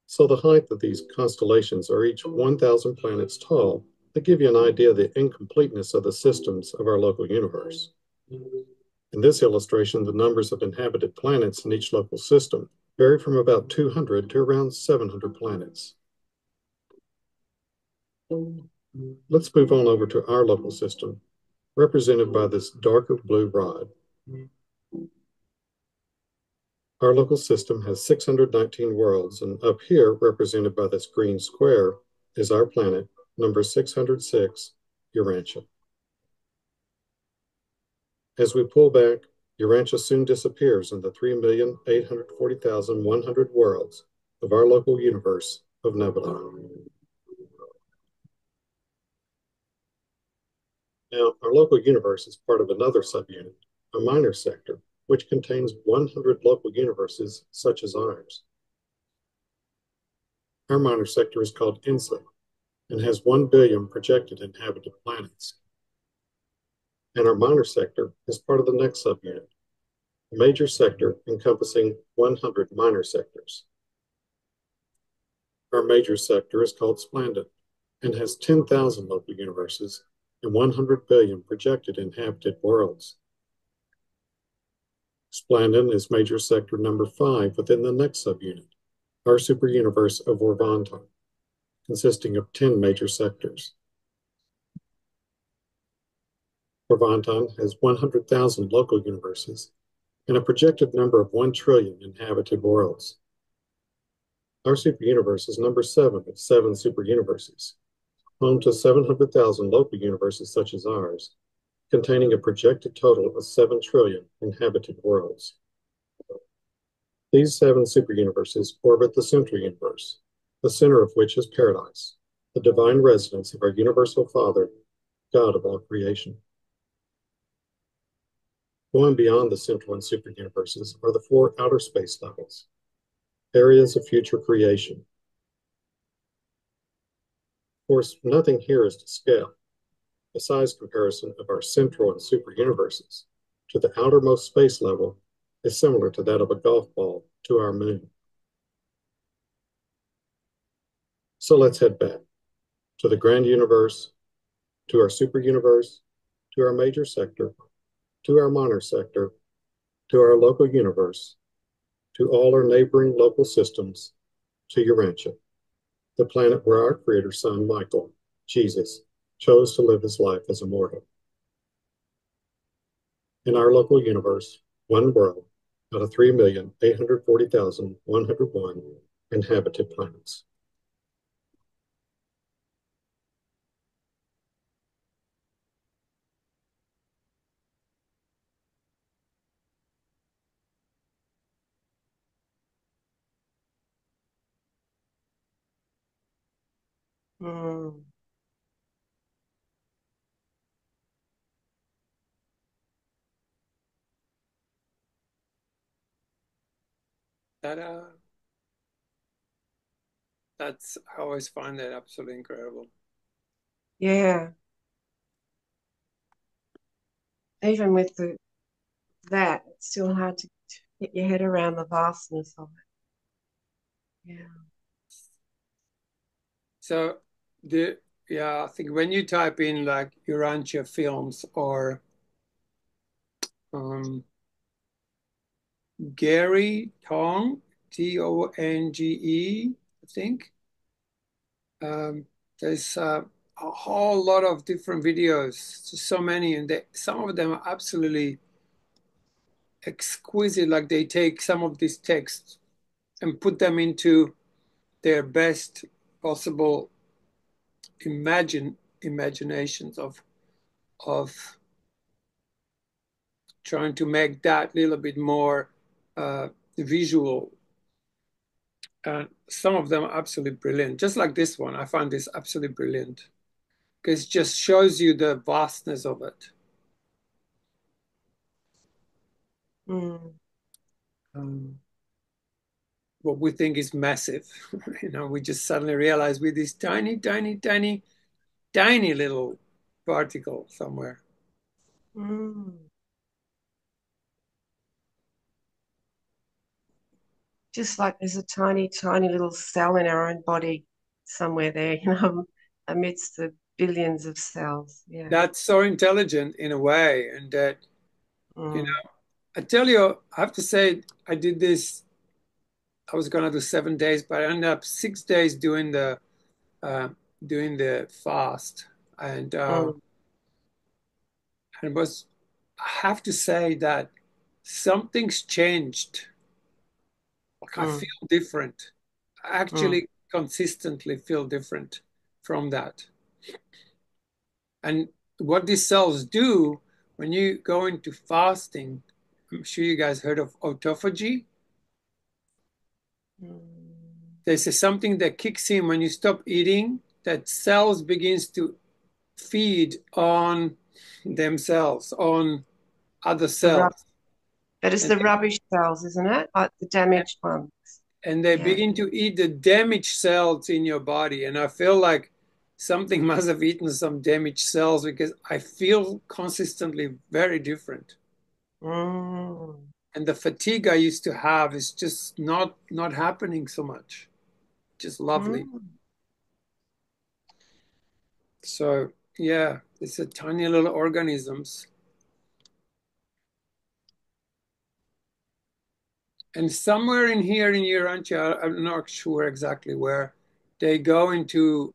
So the height of these constellations are each 1,000 planets tall to give you an idea of the incompleteness of the systems of our local universe. In this illustration, the numbers of inhabited planets in each local system vary from about 200 to around 700 planets. Let's move on over to our local system, represented by this darker blue rod. Our local system has 619 worlds, and up here, represented by this green square, is our planet, number 606, Urantia. As we pull back, Urantia soon disappears in the 3,840,100 worlds of our local universe of Nebula. Now, our local universe is part of another subunit, a minor sector, which contains 100 local universes such as ours. Our minor sector is called INSA and has 1 billion projected inhabited planets. And our minor sector is part of the next subunit, a major sector encompassing 100 minor sectors. Our major sector is called Splendid and has 10,000 local universes and 100 billion projected inhabited worlds. Splendid is major sector number 5 within the next subunit, our superuniverse of Urantia, consisting of 10 major sectors. Urantia has 100,000 local universes and a projected number of 1 trillion inhabited worlds. Our superuniverse is number 7 of 7 superuniverses, home to 700,000 local universes such as ours, containing a projected total of 7 trillion inhabited worlds. These 7 superuniverses orbit the central universe, the center of which is Paradise, the divine residence of our universal Father, God of all creation. Going beyond the central and superuniverses are the 4 outer space levels, areas of future creation. Of course, nothing here is to scale. The size comparison of our central and superuniverses to the outermost space level is similar to that of a golf ball to our moon. So let's head back to the grand universe, to our superuniverse, to our major sector, to our minor sector, to our local universe, to all our neighboring local systems, to Urantia, the planet where our Creator Son, Michael, Jesus, chose to live his life as a mortal. In our local universe, 1 world out of 3,840,101 inhabited planets. Mm. Ta-da. That's, I always find that absolutely incredible. Yeah. Even with that, it's still hard to get your head around the vastness of it. Yeah. So yeah, I think when you type in like Urantia films or um, Gary Tong, Tonge, I think. There's a whole lot of different videos, just so many, and some of them are absolutely exquisite. Like they take some of these texts and put them into their best possible imaginations of trying to make that little bit more visual. And some of them are absolutely brilliant. Just like this one, I find this absolutely brilliant because it just shows you the vastness of it. Mm. What we think is massive, we just suddenly realize we're this tiny, tiny, tiny, tiny little particle somewhere. Mm. Just like there's a tiny, tiny little cell in our own body somewhere there, amidst the billions of cells. Yeah. That's so intelligent in a way, and that Mm. I tell you, I have to say, I did this. I was gonna do 7 days, but I ended up 6 days uh, doing the fast, Mm. and was I have to say that something's changed. Like I Mm. feel different. I Mm. actually consistently feel different from that. And what these cells do when you go into fasting, I'm sure you guys heard of autophagy. Mm. There's something that kicks in when you stop eating, that cells begins to feed on themselves, on other The rub cells. That is And the rubbish cells, isn't it? Like the damaged ones. they Yeah. begin to eat the damaged cells in your body. And I feel like something must have eaten some damaged cells because I feel consistently very different. Mm. And the fatigue I used to have is just not happening so much. Just lovely. Mm. So yeah, it's a tiny little organisms. And somewhere in here in Urantia, I'm not sure exactly where, they go into,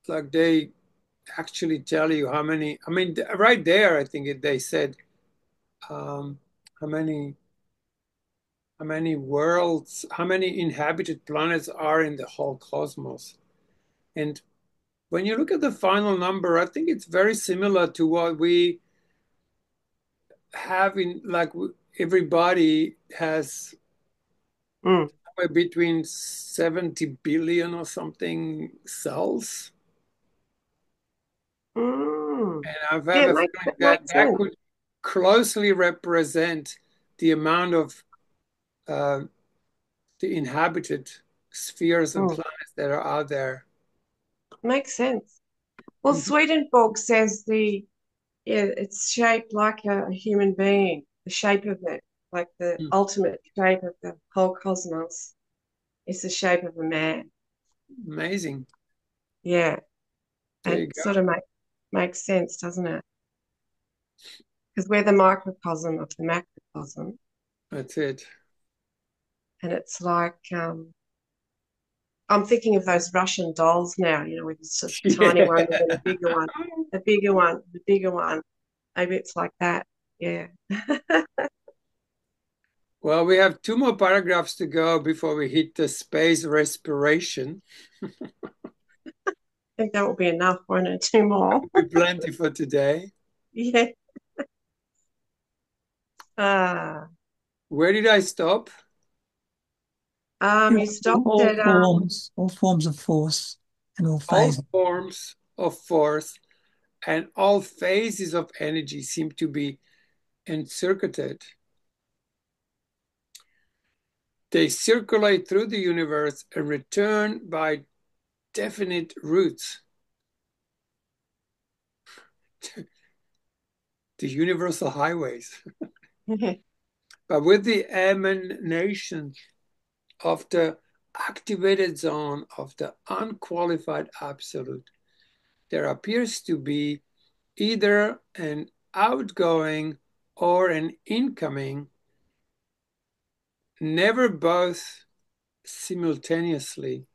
like they actually tell you how many, I mean, right there, I think they said um, how many worlds, how many inhabited planets are in the whole cosmos. And when you look at the final number, I think it's very similar to what we have in, like everybody has Mm. somewhere between 70 billion or something cells. Mm. And I have Yeah, a that feeling that makes that sense. could closely represent the amount of uh, the inhabited spheres and Mm. planets that are out there. Makes sense. Well, Mhm. Swedenborg says it's shaped like a human being, the shape of it, like the ultimate shape of the whole cosmos is the shape of a man. Amazing. Yeah. There It you sort go. of makes sense, doesn't it? Because we're the microcosm of the macrocosm. That's it. And it's like I'm thinking of those Russian dolls now, with this just tiny Yeah. one and then a bigger one, a bigger one, the bigger one. Maybe it's like that. Yeah. I Well, we have two more paragraphs to go before we hit the space respiration. think that will be enough, won't it? Two more. Be plenty for today. Yeah. Ah. Where did I stop? You stopped All at forms of force and all All phases. forms of force and all phases of energy seem to be encircled. They circulate through the universe and return by definite routes. The universal highways. But with the emanation of the activated zone of the unqualified absolute, there appears to be either an outgoing or an incoming, never both simultaneously.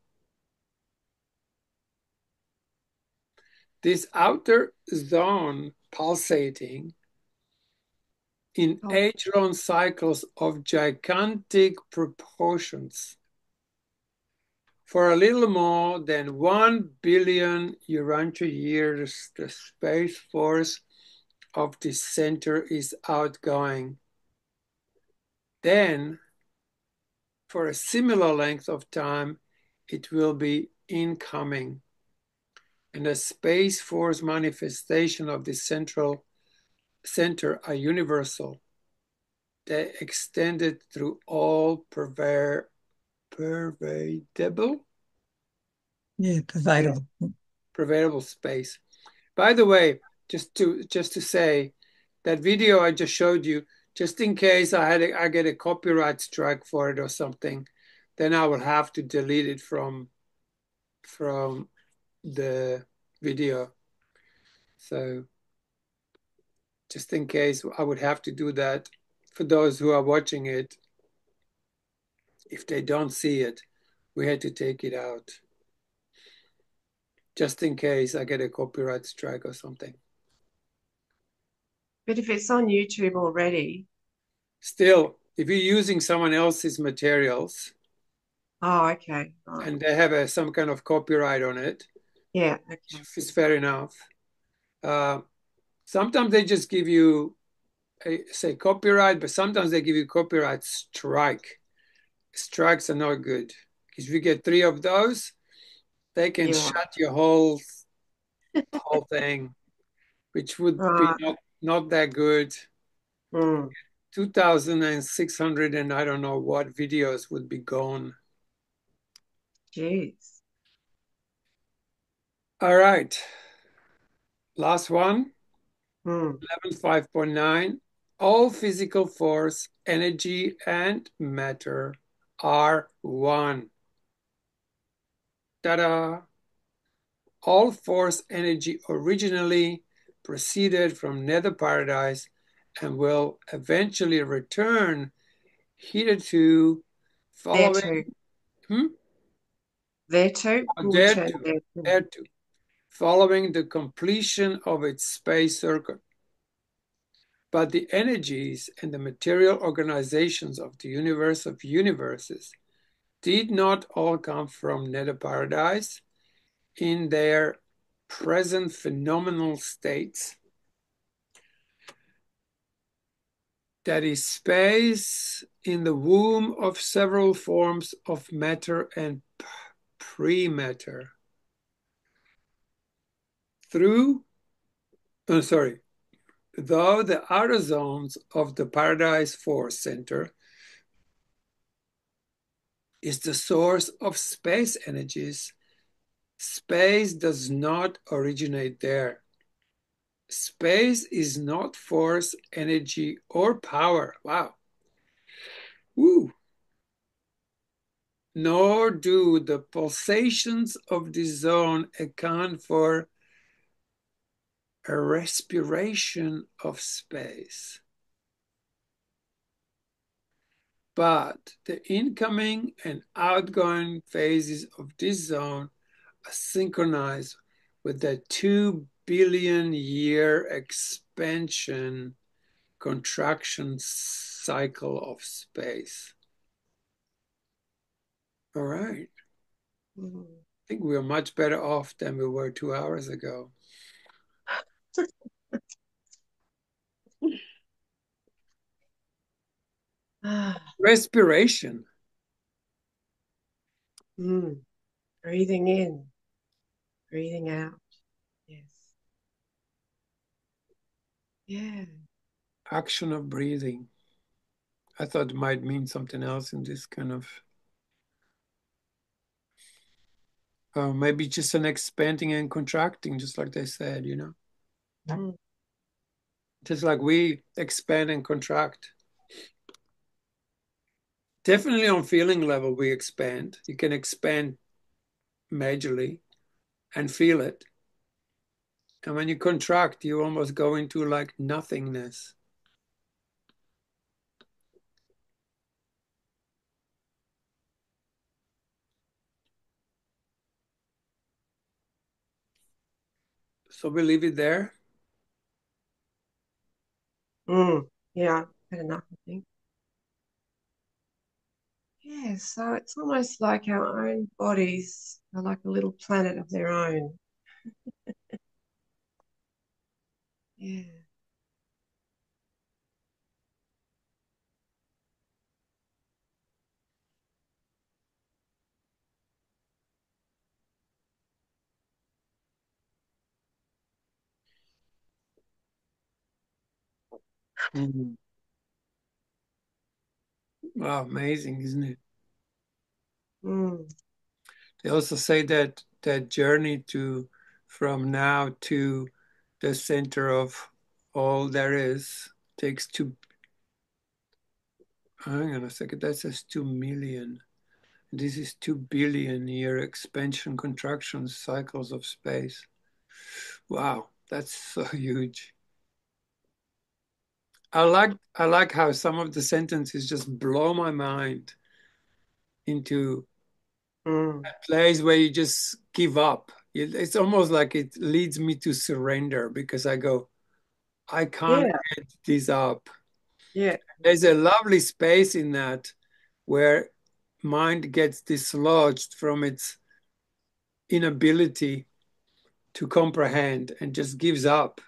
This outer zone pulsating in age-long cycles of gigantic proportions. For a little more than 1 billion Urantia years, the space force of this center is outgoing. Then, for a similar length of time, it will be incoming. And the space force manifestation of the center are universal. They extended through all pervadable. Yeah, Pervadable space. By the way, just to say, that video I just showed you, just in case I get a copyright strike for it or something, then I will have to delete it from the video. So just in case, I would have to do that for those who are watching it. If they don't see it, we had to take it out. Just in case I get a copyright strike or something. But if it's on YouTube already. Still, if you're using someone else's materials. Oh, okay. Right. And they have some kind of copyright on it. Yeah, okay. It's fair enough. Sometimes they just give you, say, copyright, but sometimes they give you copyright strike. Strikes are not good. Because if you get 3 of those, they can shut your whole thing, which would be not that good. 2,600 and I don't know what videos would be gone. Jeez. All right. Last one. 11.5.9. All physical force, energy, and matter are one. Ta-da! All force energy originally proceeded from Nether Paradise and will eventually return hitherto following... There too? There too. Following the completion of its space circuit. But the energies and the material organizations of the universe of universes did not all come from Nether Paradise in their present phenomenal states. That is space in the womb of several forms of matter and pre-matter. Though the outer zones of the Paradise Force Center is the source of space energies, space does not originate there. Space is not force, energy, or power. Wow. Woo. Nor do the pulsations of the zone account for a respiration of space. But the incoming and outgoing phases of this zone are synchronized with the 2 billion year expansion contraction cycle of space. All right. I think we're much better off than we were 2 hours ago. Respiration. Breathing in, breathing out. Yes. Yeah. Action of breathing. I thought it might mean something else in this kind of, maybe just an expanding and contracting, just like they said, you know, Mm. just like we expand and contract. Definitely on feeling level, we expand. You can expand majorly and feel it. And when you contract, you almost go into like nothingness. So we leave it there. Yeah, had enough, I think. Yeah, so it's almost like our own bodies are like a little planet of their own. Yeah. Mm. Wow, amazing, isn't it? Mm. They also say that that journey to from now to the center of all there is takes hang on a second, that says 2 million. This is 2 billion-year expansion contraction cycles of space. Wow, that's so huge. I like how some of the sentences just blow my mind into Mm. a place where you just give up. It's almost like it leads me to surrender because I go, I can't Yeah, get this up. yeah. There's a lovely space in that where mind gets dislodged from its inability to comprehend and just gives up.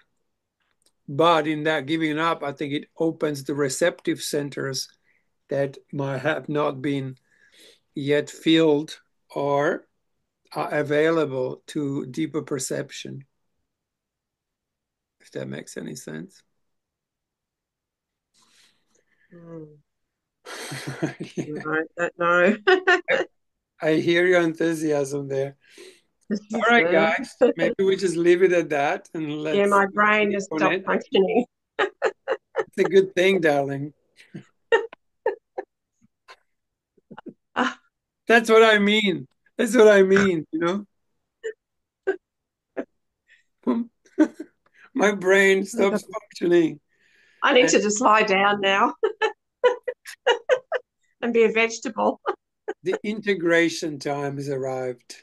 But in that giving up, I think it opens the receptive centers that might have not been yet filled or are available to deeper perception, if that makes any sense. Mm. No, Yeah. I don't know. I hear your enthusiasm there. It's All just, right, guys, maybe we just leave it at that and yeah, let's my brain sleep just on stopped it. functioning. It's a good thing, darling. Ah, That's what I mean. That's what I mean, you know? My brain stops functioning. I need And to just lie down now and be a vegetable. the integration time has arrived.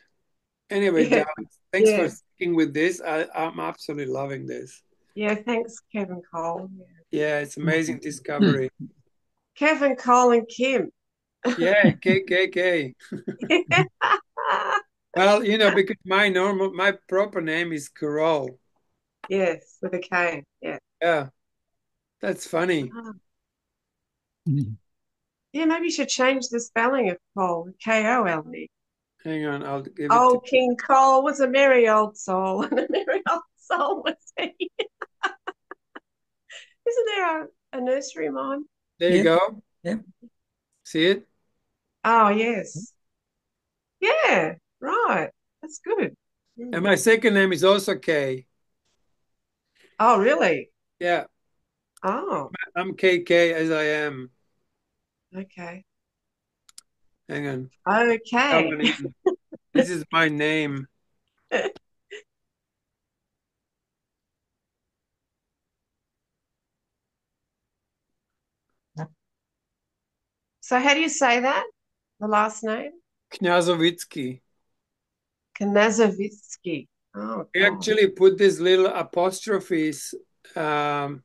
Anyway, Yeah, darling, thanks for yeah, sticking with this. I'm absolutely loving this. yeah. Thanks, Kevin Cole. Yeah. Yeah, it's amazing Mm. discovery. Kevin Cole and Kim. Yeah, KKK. Well, because my proper name is Carol. Yes, with a K. Yeah. Yeah, that's funny. Ah. Mm. Yeah, maybe you should change the spelling of Cole, Kole. Hang on, I'll give it to Old King Cole was a merry old soul, and a merry old soul was he. Isn't there a nursery rhyme? There you Yep, go. yep. See it? Oh, yes. Yeah, right. That's good. And Mm. my second name is also K. Oh, really? Yeah, Oh, I'm KK as I am. okay. Hang on. That Okay. one in. This is my name. So how do you say that? The last name? Kniazowitsky. Knazovitsky. Oh, I God. actually put these little apostrophes. Um,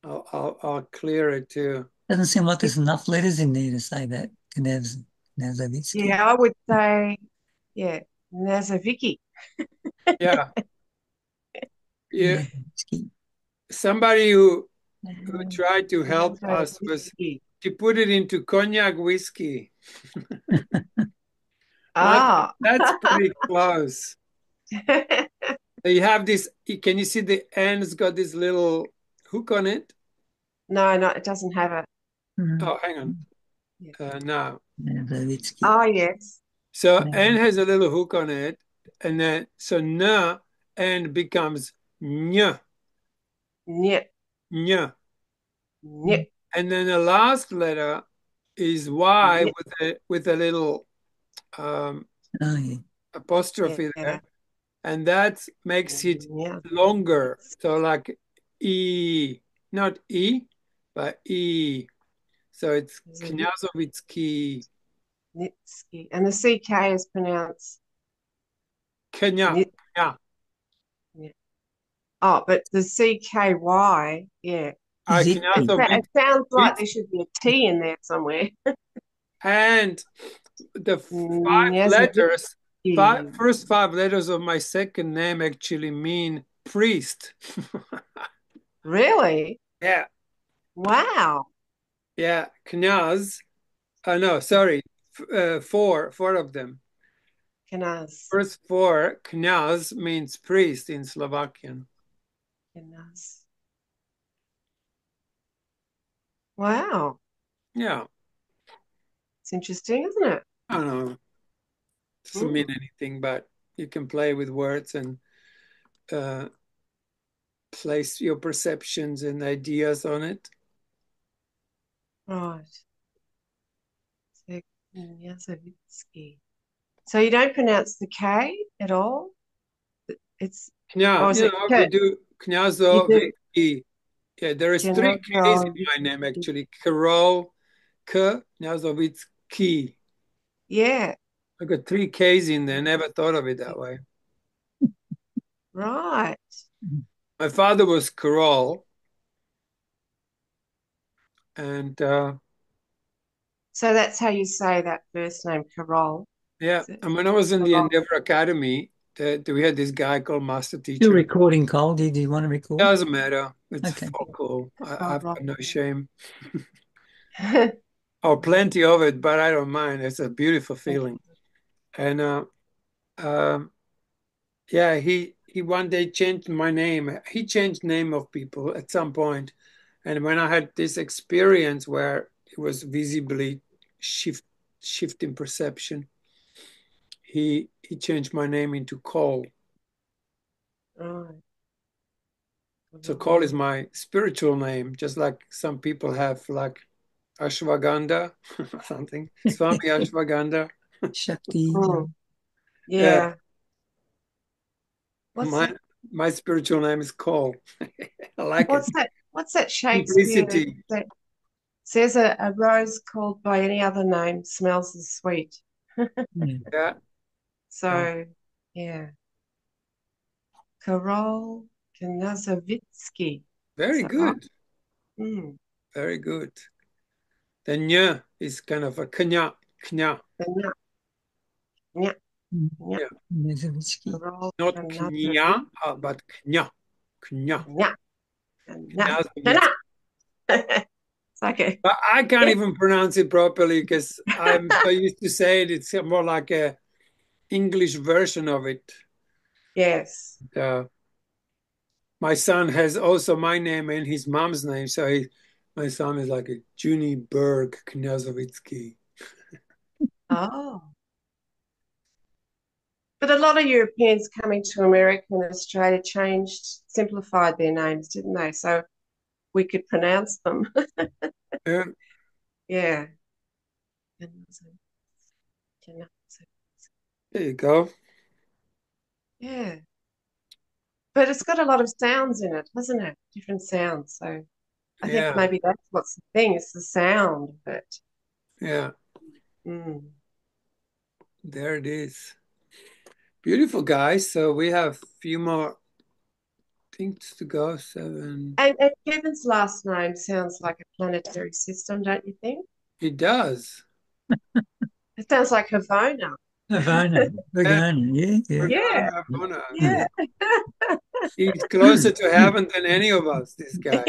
I'll clear it too. Doesn't seem like there's enough letters in there to say that. Knazovitsky. Yeah, I would say, yeah, Nazovicki. Yeah, yeah. Knazovitsky. Somebody who tried to help us was Nazovitsky. to put it into cognac whiskey. I thought Ah. that's pretty close. You have this. Can you see the end's got this little hook on it? No, no, it doesn't have it. Oh, hang on. Yeah. Now. Novoitsky. Oh, yes. So No. N has a little hook on it, and then so N and becomes Ñ, Nyet, Ñ. nyet, And then the last letter is Y nyet. with a little um, Oh, yeah. apostrophe Yeah. there, and that makes it Yeah. longer. So like E, not E, but E. So it's There's a Kniazovitsky, Nitsky. And the CK is pronounced Kenya, Nit. Kenya. Yeah. Oh, but the CKY, yeah. Zitsky. It sounds like Kniazovitsky. there should be a T in there somewhere. And the five letters, Nyazavitsky. first five letters of my second name actually mean priest. Really? Yeah, Wow. yeah, knyaz. No, sorry, four of them. Knaz. First four, knyaz means priest in Slovakian. Knaz. Wow. Yeah, It's interesting, isn't it? I don't know. It doesn't mean anything, but you can play with words and uh, place your perceptions and ideas on it. Right. So, Knazavitsky. So you don't pronounce the K at all? It's, Yeah, or is it we K? do You do. Knyazovitsky. Yeah, there is three K's in my name Knazavitsky. actually. Karol, K, Knyazovitsky. Yeah, I got three K's in there. Never thought of it that way. right. My father was Karol, and So that's how you say that first name, Carol. yeah, Is it? and when I was in the Carol. Endeavor Academy, we had this guy called Master Still Teacher. recording, Cole. Do you want to record? Doesn't matter. It's Okay. all cool. I've Carol. got no shame. Oh, plenty of it, but I don't mind. It's a beautiful feeling. And um, yeah, he one day changed my name. He changed name of people at some point. And when I had this experience where it was visibly shift in perception, he changed my name into Cole. Right. So Cole is my spiritual name, just like some people have like Ashwagandha or something. Swami Ashwagandha. Shakti. Mm. Yeah, Yeah. What's my that? my spiritual name is Cole. I like it. What's that Shakespeare Simplicity. that says a rose called by any other name smells as sweet? Yeah. Yeah, yeah. So, yeah. Karol Knazavitsky. Is Very that right? good. Mm. Very good. The nya is kind of a knya, knya. Nya, nya, nya. Yeah, Novoitsky. Karol not Knazavitsky. knya, but knya, knya. Nya, nya, Knyazovitz. nya. It's like a, But I can't yeah. even pronounce it properly because I'm so used to say it. It's more like a English version of it. Yes. Uh, my son has also my name and his mom's name, so my son is like a Junie Berg Kniazovitsky. Oh. But a lot of Europeans coming to America and Australia simplified their names, didn't they? So we could pronounce them. Yeah, Yeah. there you go. Yeah. But it's got a lot of sounds in it, hasn't it? Different sounds. So I think Yeah, maybe that's what's the thing, it's the sound of it. yeah. Mm. There it is. Beautiful, guys. So we have a few more things to go. 7. And Kevin's last name sounds like a planetary system, don't you think? It does. It sounds like Havona. Havana. Yeah, Vagana. Yeah, yeah. Yeah, Vergana, yeah. He's closer to heaven than any of us, this guy.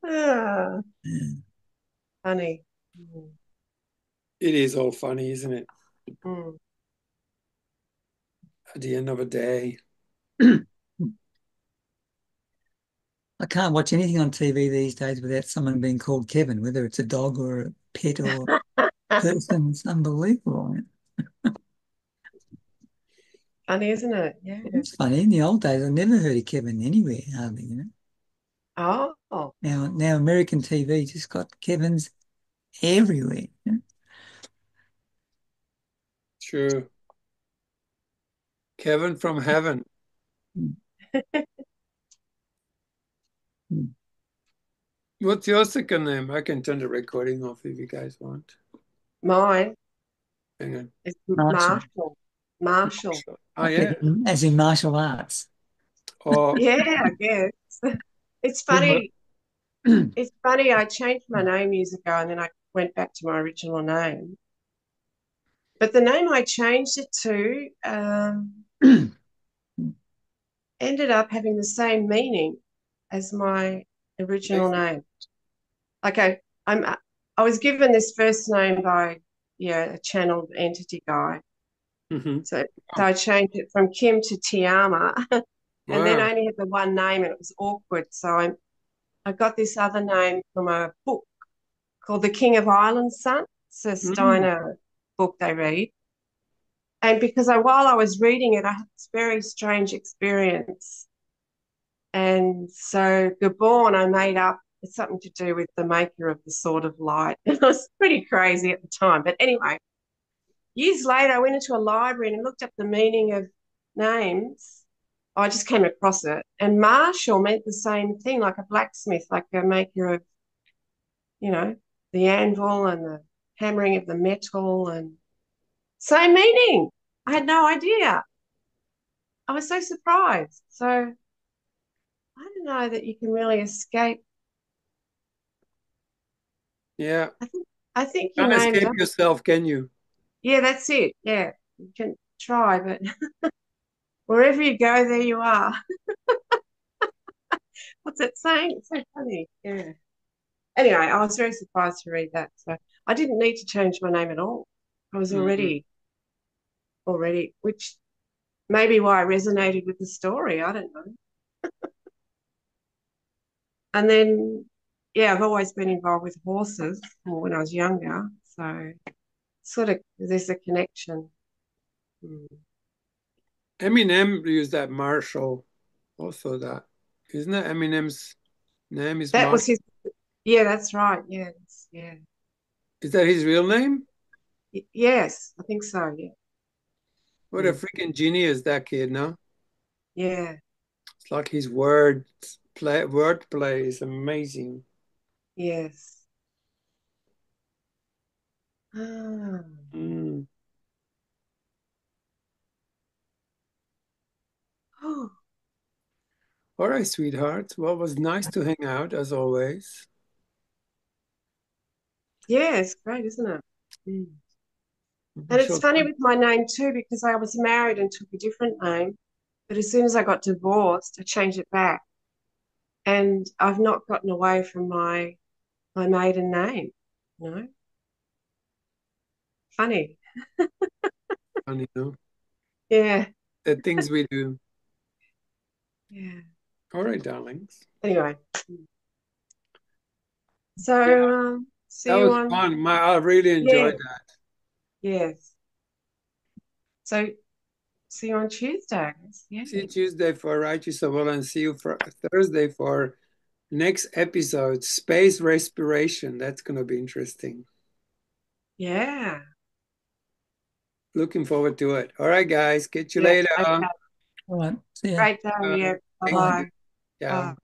Ah, Yeah. funny. Mm. It is all funny, isn't it? Mm. At the end of a day. I can't watch anything on TV these days without someone being called Kevin, whether it's a dog or a pet or person. It's unbelievable. Funny, isn't it? Yeah. It's funny. In the old days, I never heard of Kevin anywhere, hardly, you know. Oh, Now American TV just got Kevins everywhere. You know? True. Kevin from heaven. Mm. Mm. What's your second name? I can turn the recording off if you guys want. mine Hang on. is Martial. Marshall. Marshall. Oh, yeah. As in martial arts. Oh, Yeah, I guess. It's funny. It's funny. I changed my name years ago and then I went back to my original name. But the name I changed it to ended up having the same meaning as my original name. Like I was given this first name by a channeled entity guy. mhm. So I changed it from Kim to Tiama, and then Wow. I only had the one name, and it was awkward. So I got this other name from a book called The King of Ireland's Son. It's a Mm. Steiner book they read. And because while I was reading it, I had this very strange experience. And so Gabon, I made up it's something to do with the maker of the Sword of Light. It was pretty crazy at the time. But anyway, years later, I went into a library and looked up the meaning of names. I just came across it. And Marshall meant the same thing, like a blacksmith, like a maker of, the anvil and the hammering of the metal and same meaning. I had no idea. I was so surprised. So I don't know that you can really escape. Yeah. I think your Can't name escape does. yourself, can you? Yeah, that's it. Yeah, you can try, but wherever you go, there you are. What's that saying? It's so funny. Yeah. Anyway, I was very surprised to read that. So I didn't need to change my name at all. I was Mm. already, which may be why I resonated with the story. I don't know. And then, yeah, I've always been involved with horses when I was younger. So sort of there's a connection. Mm. Eminem used that Marshall. Also, that isn't it? Eminem's name is That was Marshall. his. Yeah, that's right. Yes, yeah. Is that his real name? Yes, I think so. Yeah. What a Mm. freaking genius that kid, no? Yeah. It's like his wordplay is amazing. Yes. Ah. Mm. Oh, All right, sweetheart. Well, it was nice to hang out as always. yeah, it's great, isn't it? Mm. We And it's shall. funny with my name too, because I was married and took a different name. But as soon as I got divorced, I changed it back. And I've not gotten away from my maiden name. You know? Funny. Funny, no? Yeah. The things we do. Yeah. All right, darlings. Anyway. Yeah, So that see you was on fun. I really yeah, enjoyed that. yes. So see you on Tuesday, I guess. Yeah. See you Tuesday for Righteous of All and see you for Thursday for next episode, Space Respiration. That's going to be interesting. Yeah. Looking forward to it. All right, guys. Catch you Yeah. later. Okay. All right. See ya. Great day. Yeah. Thank Bye. Bye-bye. you. Yeah. Bye.